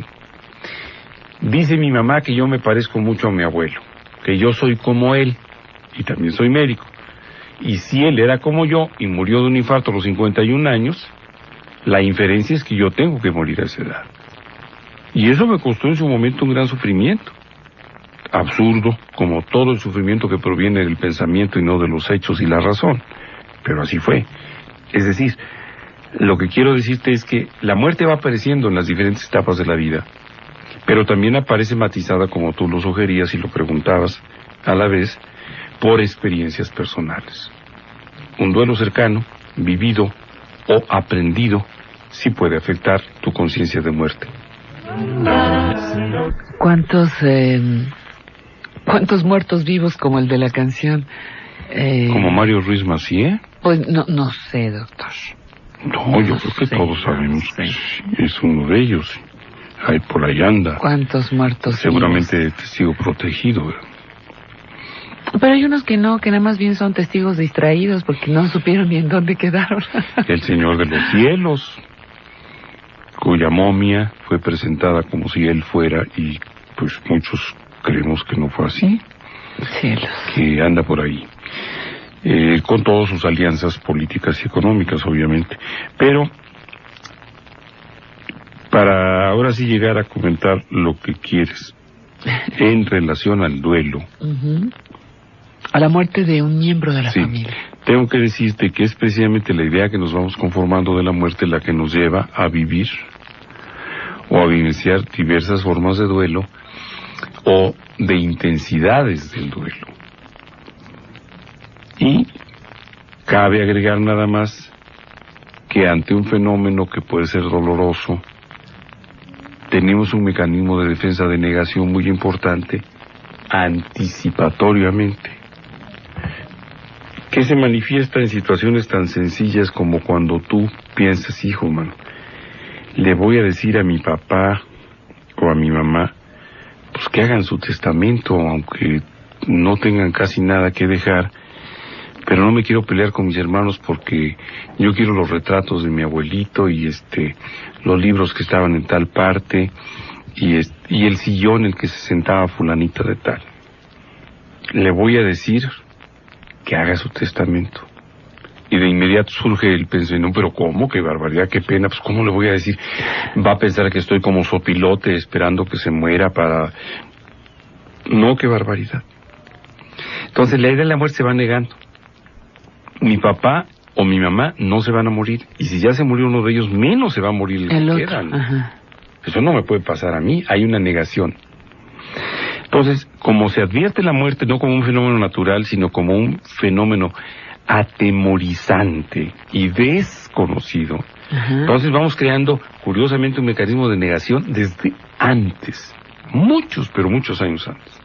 Dice mi mamá que yo me parezco mucho a mi abuelo, que yo soy como él, y también soy médico. Y si él era como yo y murió de un infarto a los 51 años, la inferencia es que yo tengo que morir a esa edad. Y eso me costó en su momento un gran sufrimiento. Absurdo, como todo el sufrimiento que proviene del pensamiento y no de los hechos y la razón. Pero así fue. Es decir, lo que quiero decirte es que la muerte va apareciendo en las diferentes etapas de la vida, pero también aparece matizada, como tú lo sugerías y lo preguntabas a la vez, por experiencias personales. Un duelo cercano, vivido o aprendido, sí puede afectar tu conciencia de muerte. ¿Cuántos muertos vivos como el de la canción? ¿Como Mario Ruiz Massieu? Pues no sé, doctor. No, yo creo que todos sabemos que es uno de ellos. Ahí por ahí anda. ¿Cuántos muertos seguramente vivos? Testigo protegido. Pero hay unos que no, que nada más bien son testigos distraídos porque no supieron ni en dónde quedaron. El Señor de los Cielos, cuya momia fue presentada como si él fuera, y pues muchos creemos que no fue así. Cielos. Que anda por ahí. Con todas sus alianzas políticas y económicas, obviamente. Pero, para ahora sí llegar a comentar lo que quieres, en relación al duelo. A la muerte de un miembro de la familia. Tengo que decirte que es precisamente la idea que nos vamos conformando de la muerte la que nos lleva a vivir o a vivenciar diversas formas de duelo o de intensidades del duelo. Y cabe agregar nada más que ante un fenómeno que puede ser doloroso, tenemos un mecanismo de defensa de negación muy importante, anticipatoriamente, que se manifiesta en situaciones tan sencillas como cuando tú piensas, hijo, mano, le voy a decir a mi papá o a mi mamá, pues que hagan su testamento, aunque no tengan casi nada que dejar, pero no me quiero pelear con mis hermanos porque yo quiero los retratos de mi abuelito y los libros que estaban en tal parte y el sillón en el que se sentaba fulanita de tal. Le voy a decir que haga su testamento. Y de inmediato surge el pensamiento, pero ¿cómo? ¡Qué barbaridad, qué pena! Pues ¿cómo le voy a decir? Va a pensar que estoy como sopilote esperando que se muera para... No, qué barbaridad. Entonces la idea de la muerte se va negando. Mi papá o mi mamá no se van a morir. Y si ya se murió uno de ellos, menos se va a morir el que otro. queda, ¿no? Ajá. Eso no me puede pasar a mí, hay una negación. Entonces, como se advierte la muerte no como un fenómeno natural, sino como un fenómeno atemorizante y desconocido, entonces vamos creando, curiosamente, un mecanismo de negación desde antes, muchos, pero muchos años antes.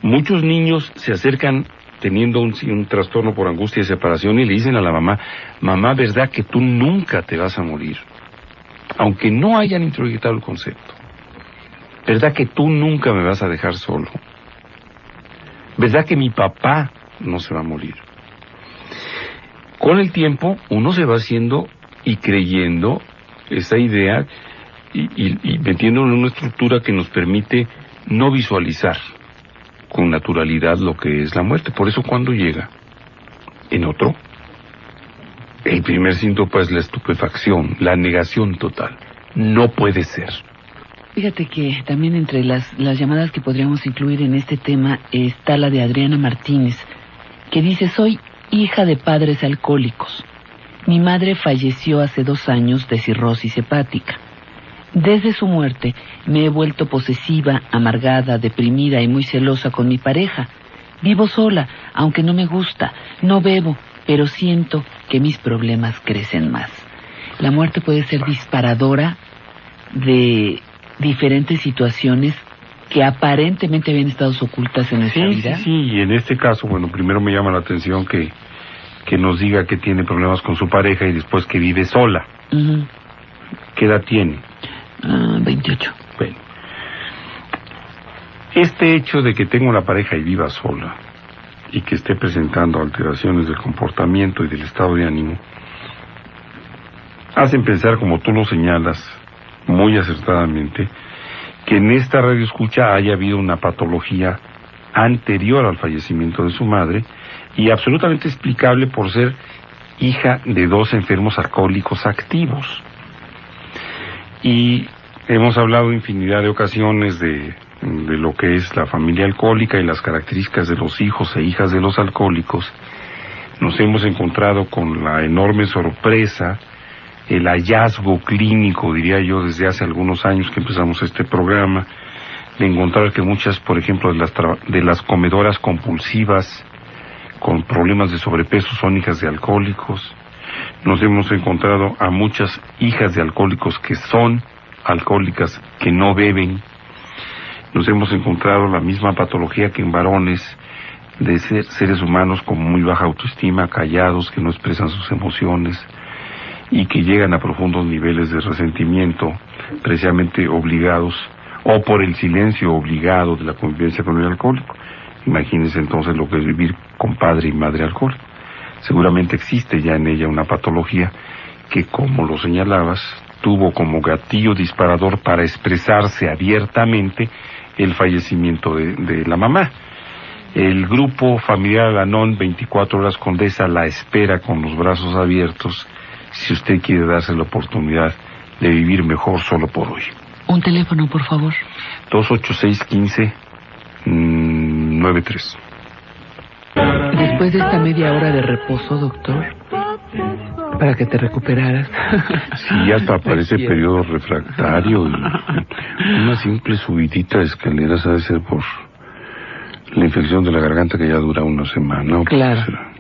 Muchos niños se acercan teniendo un trastorno por angustia y separación y le dicen a la mamá, mamá, ¿verdad que tú nunca te vas a morir? Aunque no hayan introyectado el concepto. ¿Verdad que tú nunca me vas a dejar solo? ¿Verdad que mi papá no se va a morir? Con el tiempo uno se va haciendo y creyendo esa idea y metiéndolo en una estructura que nos permite no visualizar con naturalidad lo que es la muerte. Por eso cuando llega en otro, el primer síntoma es la estupefacción, la negación total. No puede ser. Fíjate que también entre las llamadas que podríamos incluir en este tema está la de Adriana Martínez, que dice, soy hija de padres alcohólicos. Mi madre falleció hace 2 años de cirrosis hepática. Desde su muerte me he vuelto posesiva, amargada, deprimida y muy celosa con mi pareja. Vivo sola, aunque no me gusta, no bebo, pero siento que mis problemas crecen más. La muerte puede ser disparadora de diferentes situaciones que aparentemente habían estado ocultas en nuestra vida. Sí, y en este caso, bueno, primero me llama la atención que nos diga que tiene problemas con su pareja y después que vive sola. ¿Qué edad tiene? 28. Bueno, este hecho de que tenga una pareja y viva sola y que esté presentando alteraciones del comportamiento y del estado de ánimo hacen pensar, como tú lo señalas muy acertadamente, que en esta radioescucha haya habido una patología anterior al fallecimiento de su madre y absolutamente explicable por ser hija de 2 enfermos alcohólicos activos. Y hemos hablado infinidad de ocasiones de lo que es la familia alcohólica y las características de los hijos e hijas de los alcohólicos. Nos hemos encontrado con la enorme sorpresa, el hallazgo clínico, diría yo, desde hace algunos años que empezamos este programa, de encontrar que muchas, por ejemplo, de las comedoras compulsivas con problemas de sobrepeso son hijas de alcohólicos. Nos hemos encontrado a muchas hijas de alcohólicos que son alcohólicas, que no beben. Nos hemos encontrado la misma patología que en varones, de seres humanos con muy baja autoestima, callados, que no expresan sus emociones y que llegan a profundos niveles de resentimiento, precisamente obligados, o por el silencio obligado de la convivencia con el alcohólico. Imagínense entonces lo que es vivir con padre y madre alcohólicos. Seguramente existe ya en ella una patología que, como lo señalabas, tuvo como gatillo disparador para expresarse abiertamente el fallecimiento de la mamá. El grupo familiar Al-Anon 24 horas Condesa la espera con los brazos abiertos si usted quiere darse la oportunidad de vivir mejor solo por hoy. Un teléfono, por favor. 286-1593. Después de esta media hora de reposo, doctor, para que te recuperaras. Sí, hasta parece periodo refractario y una simple subidita de escaleras ha de ser por la infección de la garganta que ya dura una semana.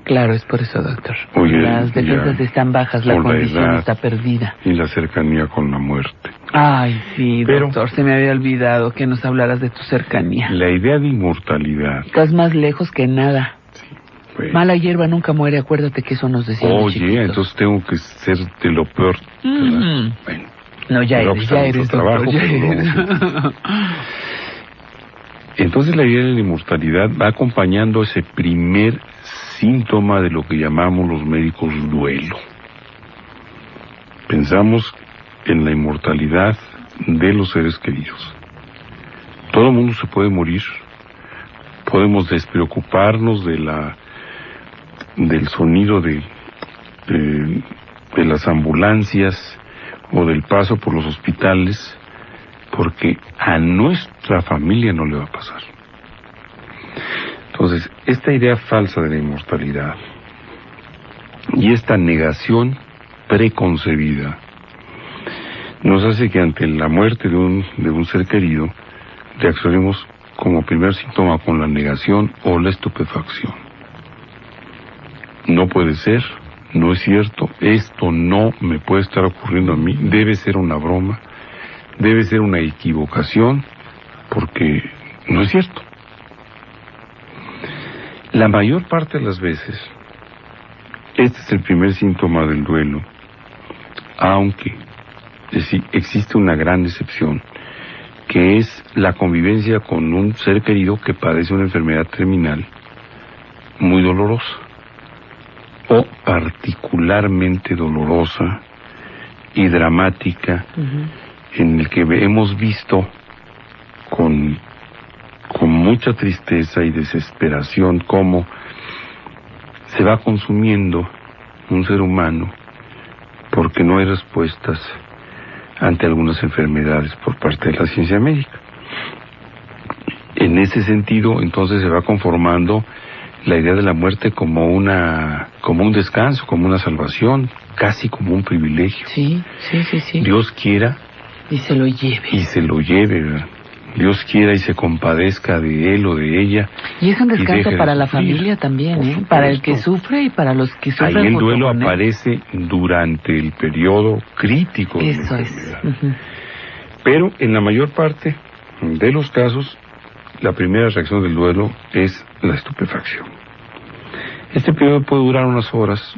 Claro, es por eso, doctor. Oye, las defensas están bajas, la condición está perdida. Y la cercanía con la muerte. Ay, sí, doctor, se me había olvidado que nos hablaras de tu cercanía. La idea de inmortalidad. Estás más lejos que nada. Sí. Bueno. Mala hierba nunca muere, acuérdate que eso nos decía. Oye, entonces tengo que ser de lo peor. Bueno. No, ya eres doctor, trabajo, ya eres. Entonces la idea de la inmortalidad va acompañando ese primer síntoma de lo que llamamos los médicos duelo. Pensamos en la inmortalidad de los seres queridos. Todo el mundo se puede morir. Podemos despreocuparnos del sonido de las ambulancias o del paso por los hospitales, porque a nuestra familia no le va a pasar. Entonces, esta idea falsa de la inmortalidad y esta negación preconcebida nos hace que ante la muerte de un ser querido reaccionemos como primer síntoma con la negación o la estupefacción. No puede ser, no es cierto, esto no me puede estar ocurriendo a mí, debe ser una broma, debe ser una equivocación, porque no es cierto. La mayor parte de las veces, este es el primer síntoma del duelo, aunque existe una gran excepción, que es la convivencia con un ser querido que padece una enfermedad terminal muy dolorosa, o particularmente dolorosa y dramática, en el que hemos visto con mucha tristeza y desesperación cómo se va consumiendo un ser humano porque no hay respuestas ante algunas enfermedades por parte de la ciencia médica. En ese sentido, entonces, se va conformando la idea de la muerte como un descanso, como una salvación, casi como un privilegio. Sí. Dios quiera y se lo lleve. ¿Verdad? Dios quiera y se compadezca de él o de ella. Y es un descanso para la familia también, ¿eh? Para el que sufre y para los que sufren. Ahí el duelo aparece durante el periodo crítico de la enfermedad. Pero en la mayor parte de los casos, la primera reacción del duelo es la estupefacción. Este periodo puede durar unas horas,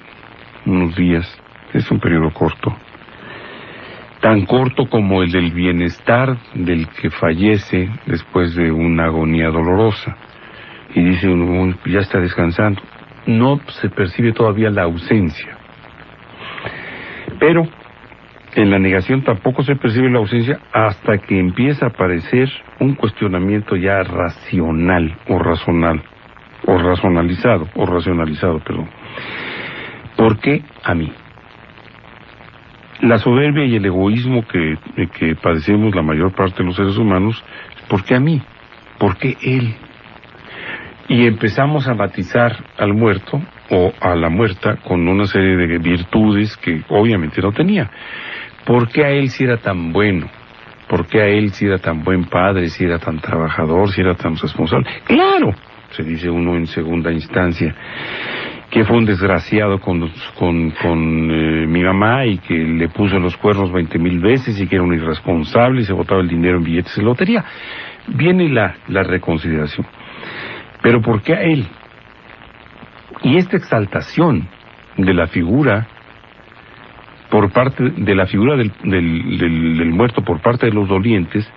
unos días, es un periodo corto. Tan corto como el del bienestar del que fallece después de una agonía dolorosa. Y dice uno, ya está descansando. No se percibe todavía la ausencia. Pero en la negación tampoco se percibe la ausencia hasta que empieza a aparecer un cuestionamiento ya racional o racionalizado. ¿Por qué a mí? La soberbia y el egoísmo que padecemos la mayor parte de los seres humanos, ¿por qué a mí? ¿Por qué él? Y empezamos a matizar al muerto o a la muerta con una serie de virtudes que obviamente no tenía. ¿Por qué a él si era tan bueno? ¿Por qué a él si era tan buen padre, si era tan trabajador, si era tan responsable? ¡Claro!, se dice uno en segunda instancia, que fue un desgraciado con mi mamá y que le puso los cuernos 20,000 veces y que era un irresponsable y se botaba el dinero en billetes de lotería. Viene la reconsideración. Pero ¿por qué a él? Y esta exaltación de la figura por parte de la figura del muerto por parte de los dolientes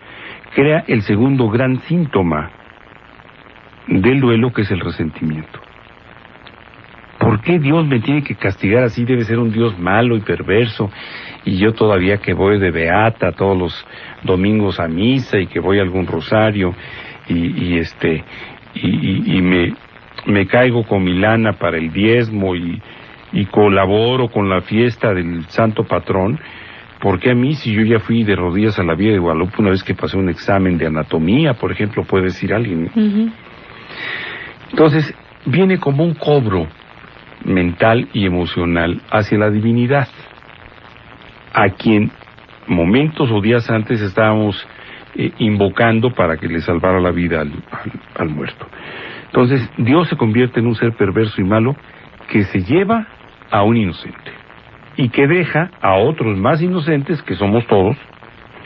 crea el segundo gran síntoma del duelo, que es el resentimiento. ¿Por qué Dios me tiene que castigar así? Debe ser un Dios malo y perverso, y yo todavía que voy de beata todos los domingos a misa y que voy a algún rosario y me caigo con mi lana para el diezmo y colaboro con la fiesta del santo patrón. ¿Por qué a mí, si yo ya fui de rodillas a la Vía de Guadalupe una vez que pasé un examen de anatomía, por ejemplo, puede decir alguien? Entonces, viene como un cobro mental y emocional hacia la divinidad, a quien momentos o días antes estábamos invocando para que le salvara la vida al muerto. Entonces, Dios se convierte en un ser perverso y malo que se lleva a un inocente y que deja a otros más inocentes, que somos todos,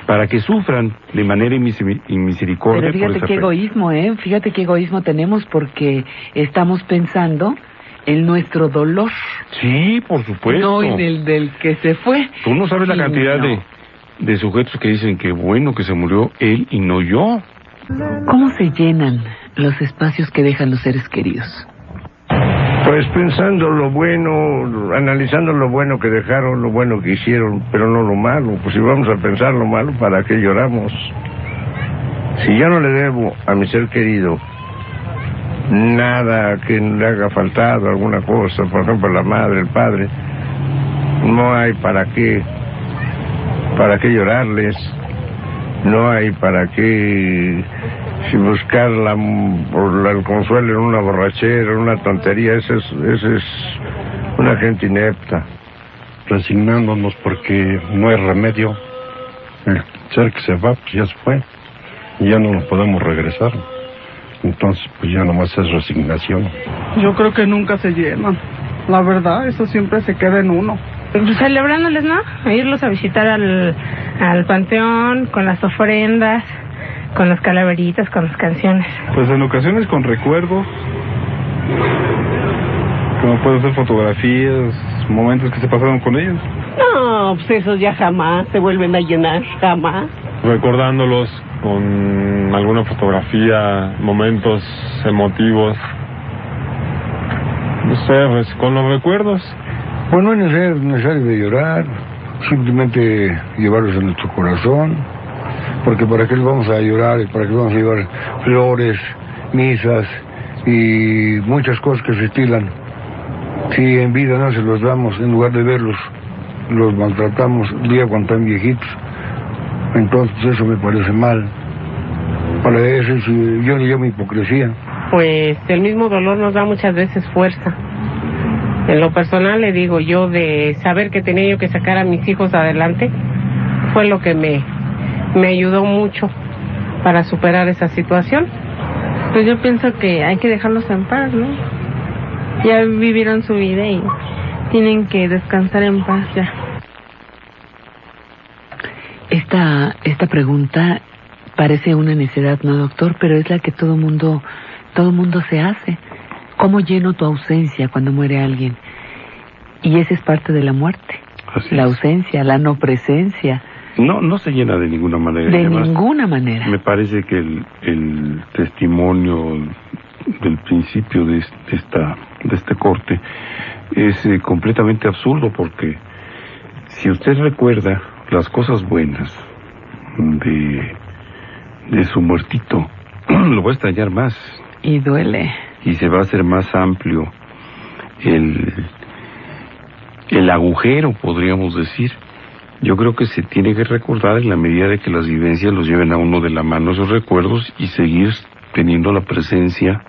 para que sufran de manera inmisericordia. Pero fíjate qué egoísmo, fíjate qué egoísmo tenemos, porque estamos pensando en nuestro dolor. Sí, por supuesto. No en el del que se fue. Tú no sabes la Sí, cantidad no. de sujetos que dicen que bueno que se murió él y no yo. ¿Cómo se llenan los espacios que dejan los seres queridos? Pues pensando lo bueno, analizando lo bueno que dejaron, lo bueno que hicieron, pero no lo malo. Pues si vamos a pensar lo malo, ¿para qué lloramos? Si yo no le debo a mi ser querido nada que le haga faltado, alguna cosa, por ejemplo la madre, el padre, no hay para qué llorarles, no hay para qué buscar el consuelo en una borrachera, en una tontería. Esa es una gente inepta. Resignándonos porque no hay remedio. El ser que se va, pues ya se fue y ya no lo podemos regresar. Entonces pues ya nomás es resignación. Yo creo que nunca se llenan. La verdad, eso siempre se queda en uno. Pues celebrándoles, ¿no? A irlos a visitar al panteón, con las ofrendas, con las calaveritas, con las canciones. Pues en ocasiones con recuerdos, como pueden ser fotografías, momentos que se pasaron con ellos. No, pues esos ya jamás se vuelven a llenar, jamás. Recordándolos con alguna fotografía, momentos emotivos. No sé, pues con los recuerdos. Pues no es necesario de llorar, simplemente llevarlos en nuestro corazón, porque para qué les vamos a llorar, para qué vamos a llevar flores, misas y muchas cosas que se estilan. Si en vida no se los damos, en lugar de verlos, los maltratamos el día cuando están viejitos, entonces eso me parece mal. Para eso yo le llamo hipocresía. Pues el mismo dolor nos da muchas veces fuerza. En lo personal le digo yo, de saber que tenía yo que sacar a mis hijos adelante, fue lo que me ayudó mucho para superar esa situación. Pues yo pienso que hay que dejarlos en paz, ¿no? Ya vivieron su vida y tienen que descansar en paz ya. Esta pregunta parece una necedad, ¿no, doctor? Pero es la que todo mundo se hace. ¿Cómo lleno tu ausencia cuando muere alguien? Y esa es parte de la muerte. Así la es. ausencia, la no presencia. No se llena de ninguna manera. De Además, ninguna manera. me parece que el testimonio del principio de este corte es completamente absurdo, porque si usted recuerda las cosas buenas de su muertito, lo va a extrañar más. Y duele. Y se va a hacer más amplio el agujero, podríamos decir. Yo creo que se tiene que recordar en la medida de que las vivencias los lleven a uno de la mano esos recuerdos y seguir teniendo la presencia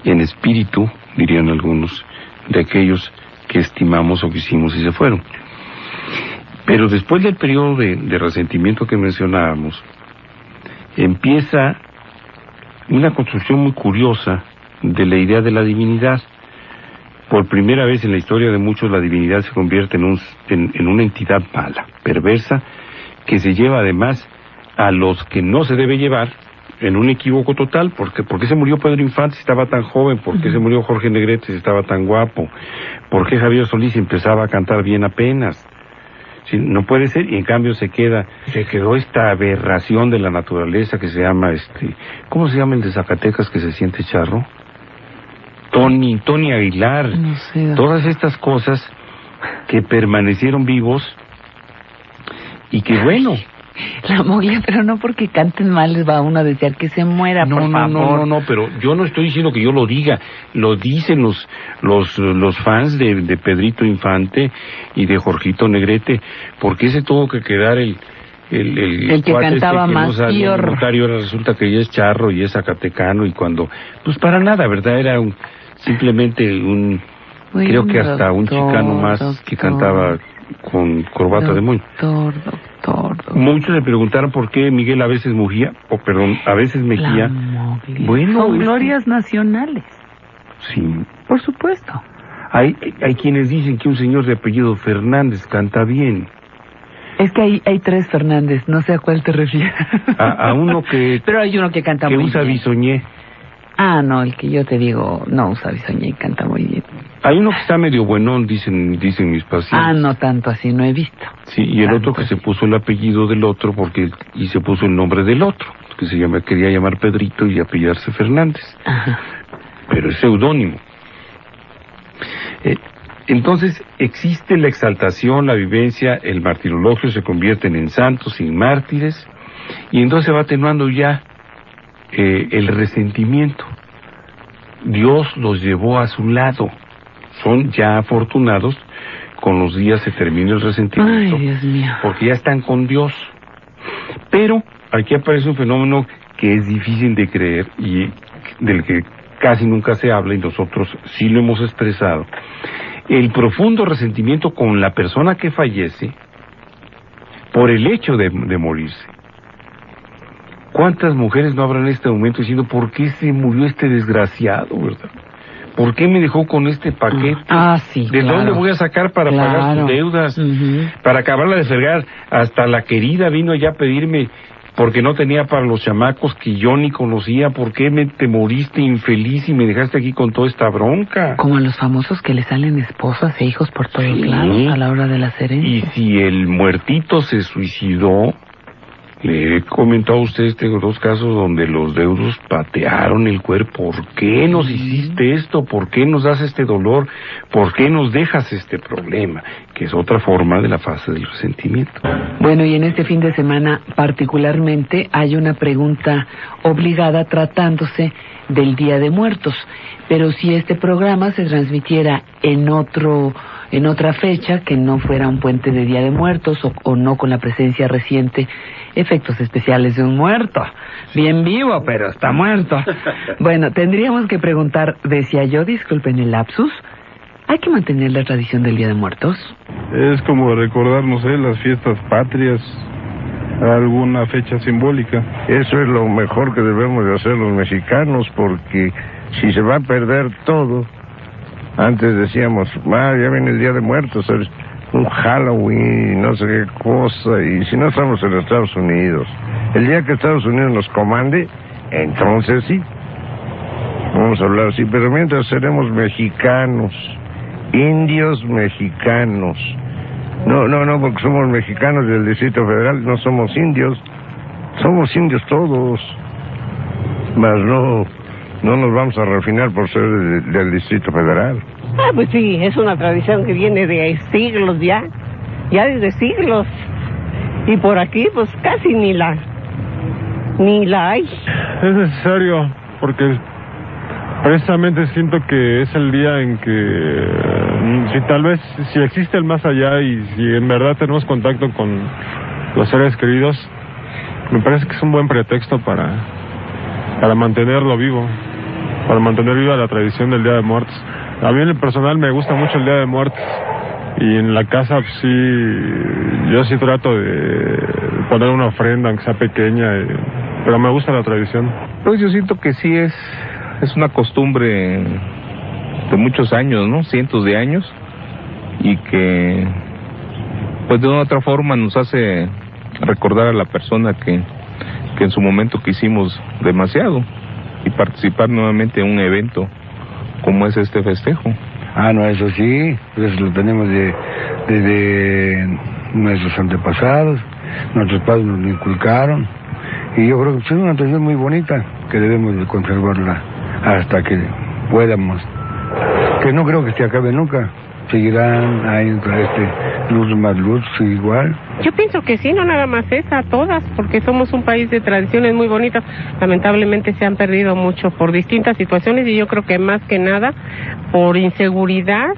en espíritu, dirían algunos, de aquellos que estimamos o quisimos y se fueron. Pero después del periodo de resentimiento que mencionábamos, empieza una construcción muy curiosa de la idea de la divinidad. Por primera vez en la historia de muchos, la divinidad se convierte en una entidad mala, perversa, que se lleva además a los que no se debe llevar en un equívoco total. ¿Por qué se murió Pedro Infante si estaba tan joven? ¿Por qué se murió Jorge Negrete si estaba tan guapo? ¿Por qué Javier Solís empezaba a cantar bien apenas? Sí, no puede ser, y en cambio se quedó esta aberración de la naturaleza que se llama, ¿cómo se llama el de Zacatecas que se siente charro? Tony Aguilar. No sé. Todas estas cosas que permanecieron vivos y que bueno. La moglia, pero no porque canten mal les va a uno a desear que se muera, por favor. No, pero yo no estoy diciendo que yo lo diga, lo dicen los fans de Pedrito Infante y de Jorgito Negrete, porque ese tuvo que quedar el que cantaba más peor. Ahora resulta que ella es charro y es zacatecano, y cuando, pues para nada, ¿verdad? Era simplemente creo que hasta un chicano más que cantaba con corbata de moño. Doctor. Muchos le preguntaron por qué Miguel a veces a veces Mejía. Bueno, son glorias nacionales. Sí. Por supuesto. Hay quienes dicen que un señor de apellido Fernández canta bien. Es que hay tres Fernández, no sé a cuál te refieres. A uno que... Pero hay uno que canta que muy usa bien. bisoñé. Ah, no, el que yo te digo no usa bisoñé y canta muy bien. Hay uno que está medio buenón, dicen mis pacientes. Ah, no tanto así, no he visto. Sí, y el otro que se puso el apellido del otro y se puso el nombre del otro, que quería llamar Pedrito y apellidarse Fernández. Ajá. Pero es seudónimo. Entonces, existe la exaltación, la vivencia, el martirologio, se convierten en santos y en mártires, y entonces se va atenuando ya el resentimiento. Dios los llevó a su lado. Son ya afortunados, con los días se termina el resentimiento. Ay, Dios mío. Porque ya están con Dios. Pero aquí aparece un fenómeno que es difícil de creer y del que casi nunca se habla, y nosotros sí lo hemos expresado. El profundo resentimiento con la persona que fallece por el hecho de morirse. ¿Cuántas mujeres no habrán en este momento diciendo, ¿por qué se murió este desgraciado, verdad? ¿Por qué me dejó con este paquete? Ah, sí, ¿De dónde voy a sacar para pagar sus deudas? Para acabarla de fregar. Hasta la querida vino allá a pedirme, porque no tenía para los chamacos que yo ni conocía. ¿Por qué te moriste infeliz y me dejaste aquí con toda esta bronca? Como a los famosos que le salen esposas e hijos por todos lados a la hora de la herencias. Y si el muertito se suicidó, le he comentado a usted dos casos donde los deudos patearon el cuerpo. ¿Por qué nos hiciste esto? ¿Por qué nos das este dolor? ¿Por qué nos dejas este problema? Que es otra forma de la fase del resentimiento. Bueno, y en este fin de semana particularmente hay una pregunta obligada tratándose del Día de Muertos. Pero si este programa se transmitiera en otra fecha, que no fuera un puente de Día de Muertos o no con la presencia reciente, efectos especiales de un muerto, bien vivo, pero está muerto. Bueno, tendríamos que preguntar, decía yo, disculpen el lapsus, ¿hay que mantener la tradición del Día de Muertos? Es como recordar, no sé, las fiestas patrias, alguna fecha simbólica. Eso es lo mejor que debemos de hacer los mexicanos, porque si se va a perder todo, antes decíamos, ya viene el Día de Muertos, un Halloween, no sé qué cosa, y si no estamos en Estados Unidos, el día que Estados Unidos nos comande, entonces sí, vamos a hablar así, pero mientras seremos mexicanos, indios mexicanos, no, porque somos mexicanos del Distrito Federal, no somos indios todos, mas no nos vamos a refinar por ser del Distrito Federal. Ah, pues sí, es una tradición que viene de siglos ya desde siglos. Y por aquí, pues casi ni la hay. Es necesario, porque precisamente siento que es el día en que, si existe el más allá y si en verdad tenemos contacto con los seres queridos, me parece que es un buen pretexto para mantenerlo vivo, para mantener viva la tradición del Día de Muertos. A mí en el personal me gusta mucho el Día de Muertos, y en la casa pues, yo sí trato de poner una ofrenda, aunque sea pequeña, pero me gusta la tradición. Pues yo siento que sí es una costumbre de muchos años, ¿no? Cientos de años, y que pues de una u otra forma nos hace recordar a la persona que en su momento quisimos demasiado, y participar nuevamente en un evento como es este festejo. Ah, no, eso sí, eso lo tenemos desde nuestros antepasados, nuestros padres nos lo inculcaron, y yo creo que es una tradición muy bonita que debemos de conservarla hasta que podamos, que no creo que se acabe nunca. Seguirán ahí luz más luz, igual. Yo pienso que sí, no nada más esa, todas, porque somos un país de tradiciones muy bonitas. Lamentablemente se han perdido mucho por distintas situaciones, y yo creo que más que nada por inseguridad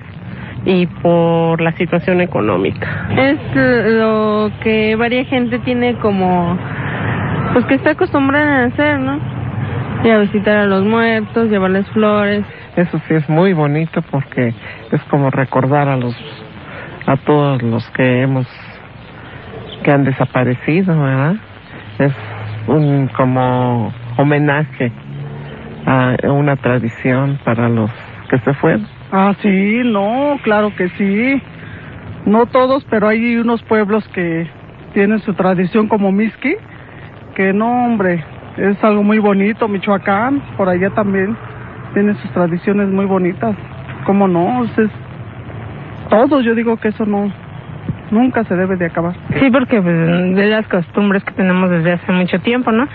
y por la situación económica. Es lo que varias gente tiene como, pues que está acostumbrada a hacer, ¿no? Ir a visitar a los muertos, llevarles flores. Eso sí es muy bonito, porque es como recordar a todos los que han desaparecido, ¿verdad? Es un como homenaje a una tradición para los que se fueron. Ah, sí, no, claro que sí. No todos, pero hay unos pueblos que tienen su tradición como Mixqui, que no, hombre, Es algo muy bonito. Michoacán, por allá también, tiene sus tradiciones muy bonitas. ¿Cómo no? Todo, yo digo que eso nunca se debe de acabar. Sí, porque pues, de las costumbres que tenemos desde hace mucho tiempo, ¿no?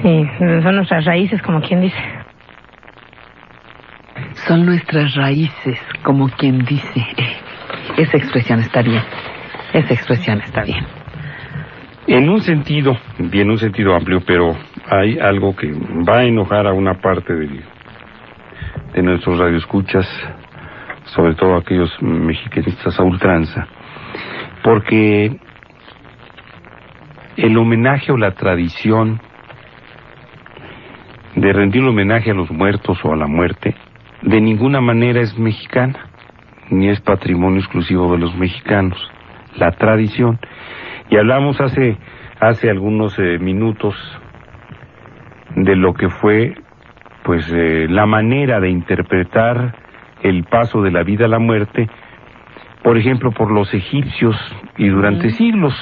Y son nuestras raíces, como quien dice. Son nuestras raíces, como quien dice. Esa expresión está bien. Esa expresión está bien. En un sentido amplio, pero hay algo que va a enojar a una parte de nuestros radioescuchas, sobre todo aquellos mexicanistas a ultranza, porque el homenaje o la tradición de rendir homenaje a los muertos o a la muerte de ninguna manera es mexicana, ni es patrimonio exclusivo de los mexicanos. La tradición, y hablamos hace algunos minutos de lo que fue pues la manera de interpretar el paso de la vida a la muerte, por ejemplo por los egipcios, y durante siglos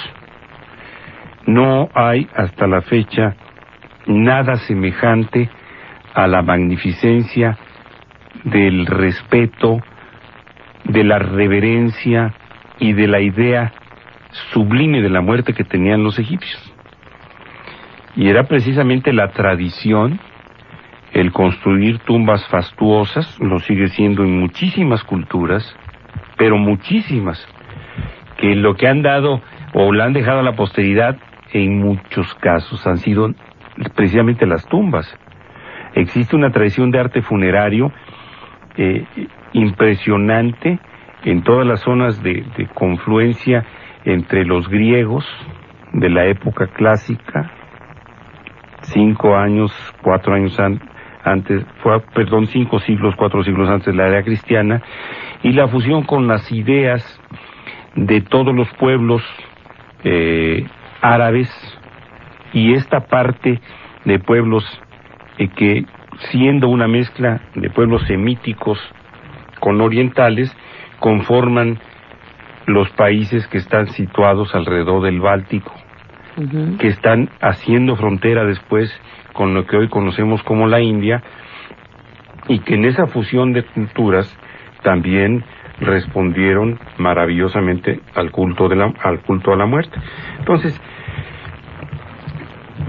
no hay hasta la fecha nada semejante a la magnificencia del respeto, de la reverencia y de la idea sublime de la muerte que tenían los egipcios. Y era precisamente la tradición, el construir tumbas fastuosas, lo sigue siendo en muchísimas culturas, pero muchísimas, que lo que han dado o la han dejado a la posteridad en muchos casos han sido precisamente las tumbas. Existe una tradición de arte funerario impresionante en todas las zonas de confluencia entre los griegos de la época clásica, 4 siglos antes de la era cristiana, y la fusión con las ideas de todos los pueblos árabes y esta parte de pueblos que, siendo una mezcla de pueblos semíticos con orientales, conforman los países que están situados alrededor del Báltico, que están haciendo frontera después con lo que hoy conocemos como la India, y que en esa fusión de culturas también respondieron maravillosamente al culto a la muerte. Entonces,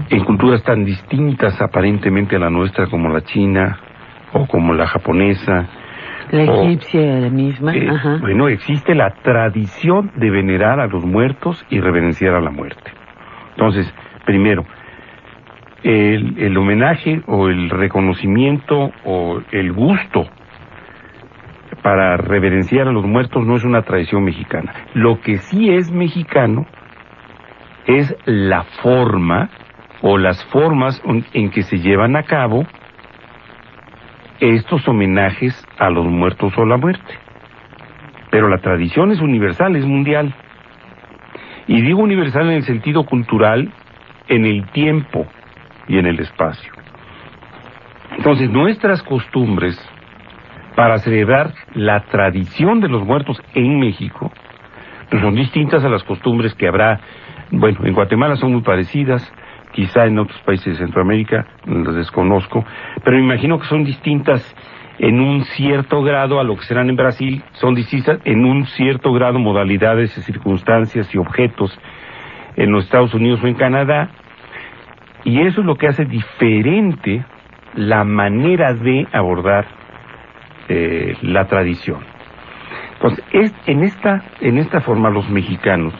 en culturas tan distintas aparentemente a la nuestra, como la china o como la japonesa, la egipcia, la misma. Bueno, existe la tradición de venerar a los muertos y reverenciar a la muerte. Entonces, primero, el homenaje o el reconocimiento o el gusto para reverenciar a los muertos no es una tradición mexicana. Lo que sí es mexicano es la forma o las formas en que se llevan a cabo estos homenajes a los muertos o a la muerte. Pero la tradición es universal, es mundial. Y digo universal en el sentido cultural, en el tiempo y en el espacio. Entonces, nuestras costumbres para celebrar la tradición de los muertos en México pues son distintas a las costumbres que habrá. Bueno, en Guatemala son muy parecidas, quizá en otros países de Centroamérica, las desconozco, pero me imagino que son distintas en un cierto grado a lo que serán en Brasil, son distintas en un cierto grado modalidades y circunstancias y objetos en los Estados Unidos o en Canadá, y eso es lo que hace diferente la manera de abordar la tradición. Entonces, en esta forma los mexicanos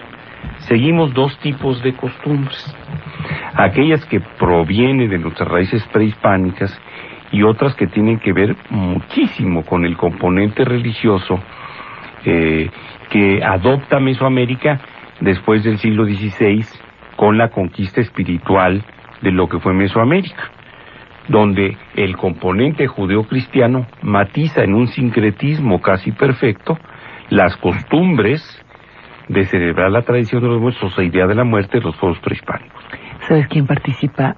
seguimos dos tipos de costumbres: aquellas que provienen de nuestras raíces prehispánicas y otras que tienen que ver muchísimo con el componente religioso que adopta Mesoamérica después del siglo XVI con la conquista espiritual de lo que fue Mesoamérica, donde el componente judeocristiano matiza en un sincretismo casi perfecto las costumbres de celebrar la tradición de los muertos, la idea de la muerte de los pueblos prehispánicos. ¿Sabes quién participa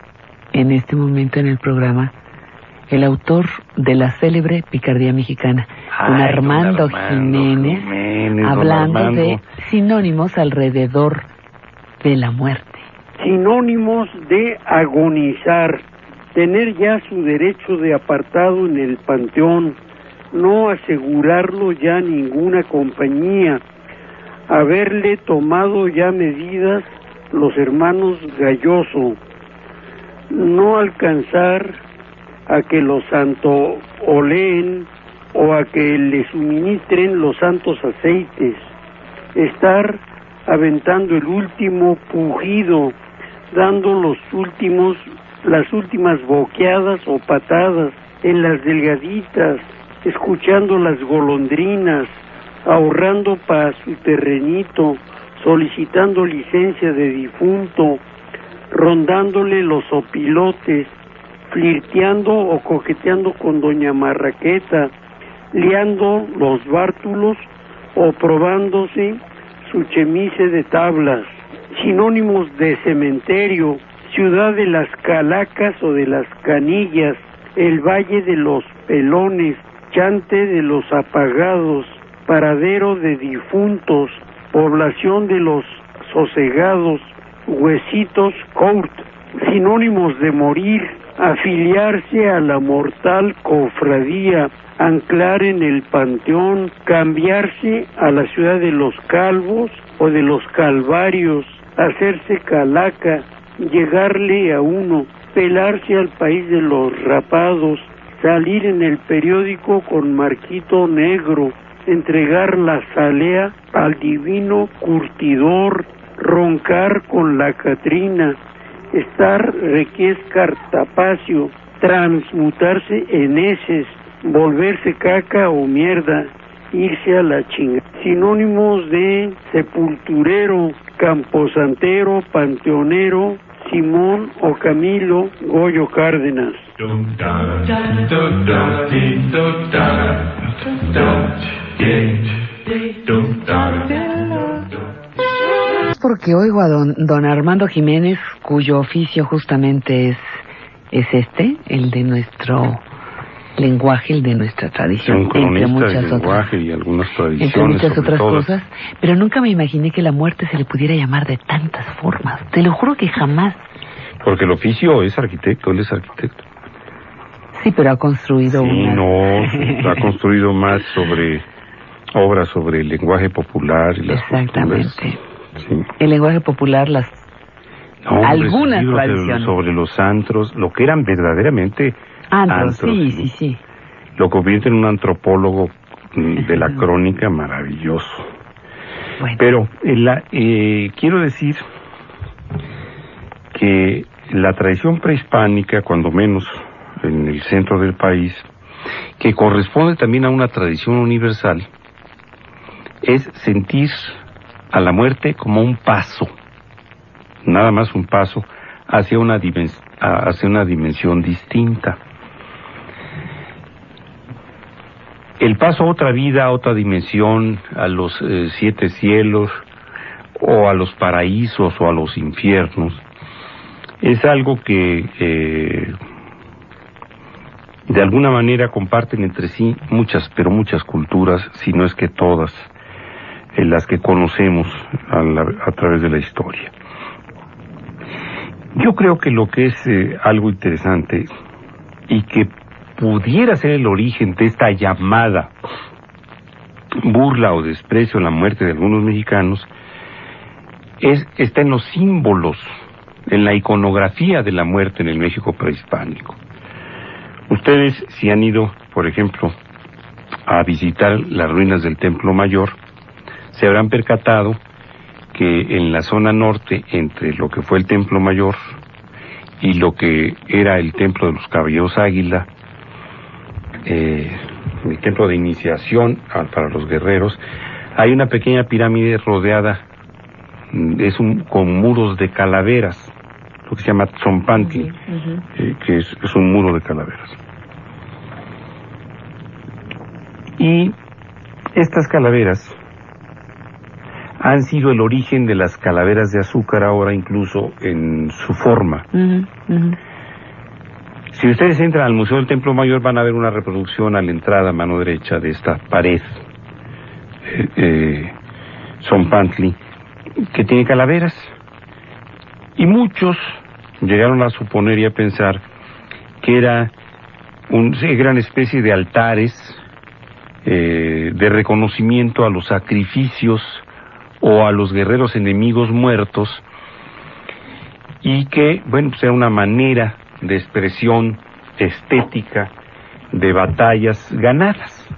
en este momento en el programa? El autor de la célebre Picardía Mexicana, don Armando Jiménez, hablando de sinónimos alrededor de la muerte. sinónimos de agonizar, tener ya su derecho de apartado en el panteón, no asegurarlo ya ninguna compañía, haberle tomado ya medidas los hermanos Galloso, no alcanzar a que los santoleen o a que le suministren los santos aceites, estar aventando el último pujido, dando las últimas boqueadas o patadas en las delgaditas, escuchando las golondrinas, ahorrando para su terrenito, solicitando licencia de difunto, rondándole los opilotes, flirteando o coqueteando con doña Marraqueta, liando los bártulos o probándose su chemise de tablas, sinónimos de cementerio, ciudad de las calacas o de las canillas, el valle de los pelones, chante de los apagados, paradero de difuntos, población de los sosegados, huesitos court, sinónimos de morir, afiliarse a la mortal cofradía, anclar en el panteón, cambiarse a la ciudad de los calvos o de los calvarios, hacerse calaca, llegarle a uno, pelarse al país de los rapados, salir en el periódico con marquito negro, entregar la salea al divino curtidor, roncar con la Catrina, estar requiescartapacio, transmutarse en heces, volverse caca o mierda, irse a la chinga. Sinónimos de sepulturero, camposantero, panteonero, Simón o Camilo Goyo Cárdenas. Porque oigo a don Armando Jiménez, cuyo oficio justamente es el de nuestro lenguaje, el de nuestra tradición, entre muchas lenguaje y algunas tradiciones, entre muchas otras todas. cosas, pero nunca me imaginé que la muerte se le pudiera llamar de tantas formas. Te lo juro que jamás. Porque el oficio es arquitecto, él es arquitecto. Sí, pero ha construido ha construido más obras sobre el lenguaje popular y las exactamente. Culturas. Sí. El lenguaje popular, algunas tradiciones. Sobre los antros, lo que eran verdaderamente antros. Sí. Lo convierte en un antropólogo de la crónica maravilloso. Bueno. Pero quiero decir que la tradición prehispánica, cuando menos en el centro del país, que corresponde también a una tradición universal, es sentir a la muerte como un paso, nada más un paso hacia una dimensión distinta. El paso a otra vida, a otra dimensión, a los 7 cielos, o a los paraísos, o a los infiernos, es algo que de alguna manera comparten entre sí muchas culturas, si no es que todas, las que conocemos a través de la historia. Yo creo que lo que es algo interesante y que pudiera ser el origen de esta llamada burla o desprecio a la muerte de algunos mexicanos está en los símbolos, en la iconografía de la muerte en el México prehispánico. Ustedes, si han ido, por ejemplo, a visitar las ruinas del Templo Mayor, se habrán percatado que en la zona norte, entre lo que fue el Templo Mayor y lo que era el Templo de los Caballeros Águila, el templo de iniciación para los guerreros, hay una pequeña pirámide rodeada, con muros de calaveras, lo que se llama Tzompantli, que es un muro de calaveras. Y estas calaveras han sido el origen de las calaveras de azúcar ahora, incluso en su forma. Si ustedes entran al Museo del Templo Mayor, van a ver una reproducción a la entrada, a mano derecha, de esta pared Tzompantli, que tiene calaveras. Y muchos llegaron a suponer y a pensar que era una gran especie de altares de reconocimiento a los sacrificios o a los guerreros enemigos muertos, y que, bueno, pues era una manera de expresión estética de batallas ganadas.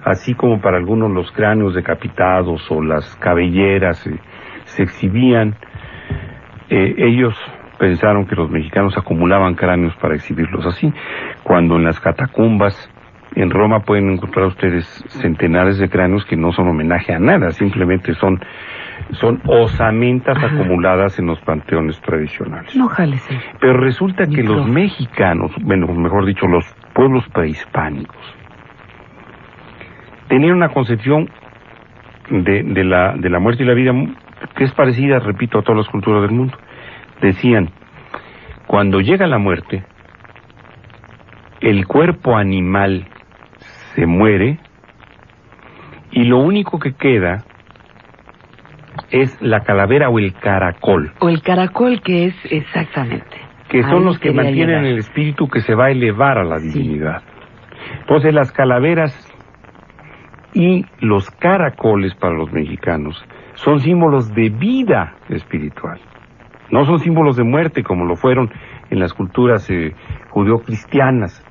Así como para algunos los cráneos decapitados o las cabelleras se exhibían, ellos pensaron que los mexicanos acumulaban cráneos para exhibirlos así, cuando en las catacumbas en Roma pueden encontrar ustedes centenares de cráneos que no son homenaje a nada, simplemente son osamentas acumuladas en los panteones tradicionales. No jales. Pero resulta que los mexicanos, bueno, mejor dicho, los pueblos prehispánicos, tenían una concepción de la muerte y la vida que es parecida, repito, a todas las culturas del mundo. Decían, cuando llega la muerte, el cuerpo animal se muere y lo único que queda es la calavera o el caracol. O el caracol, que es exactamente. Que son los que mantienen el espíritu que se va a elevar a la divinidad. Entonces las calaveras y los caracoles para los mexicanos son símbolos de vida espiritual. No son símbolos de muerte como lo fueron en las culturas judeocristianas.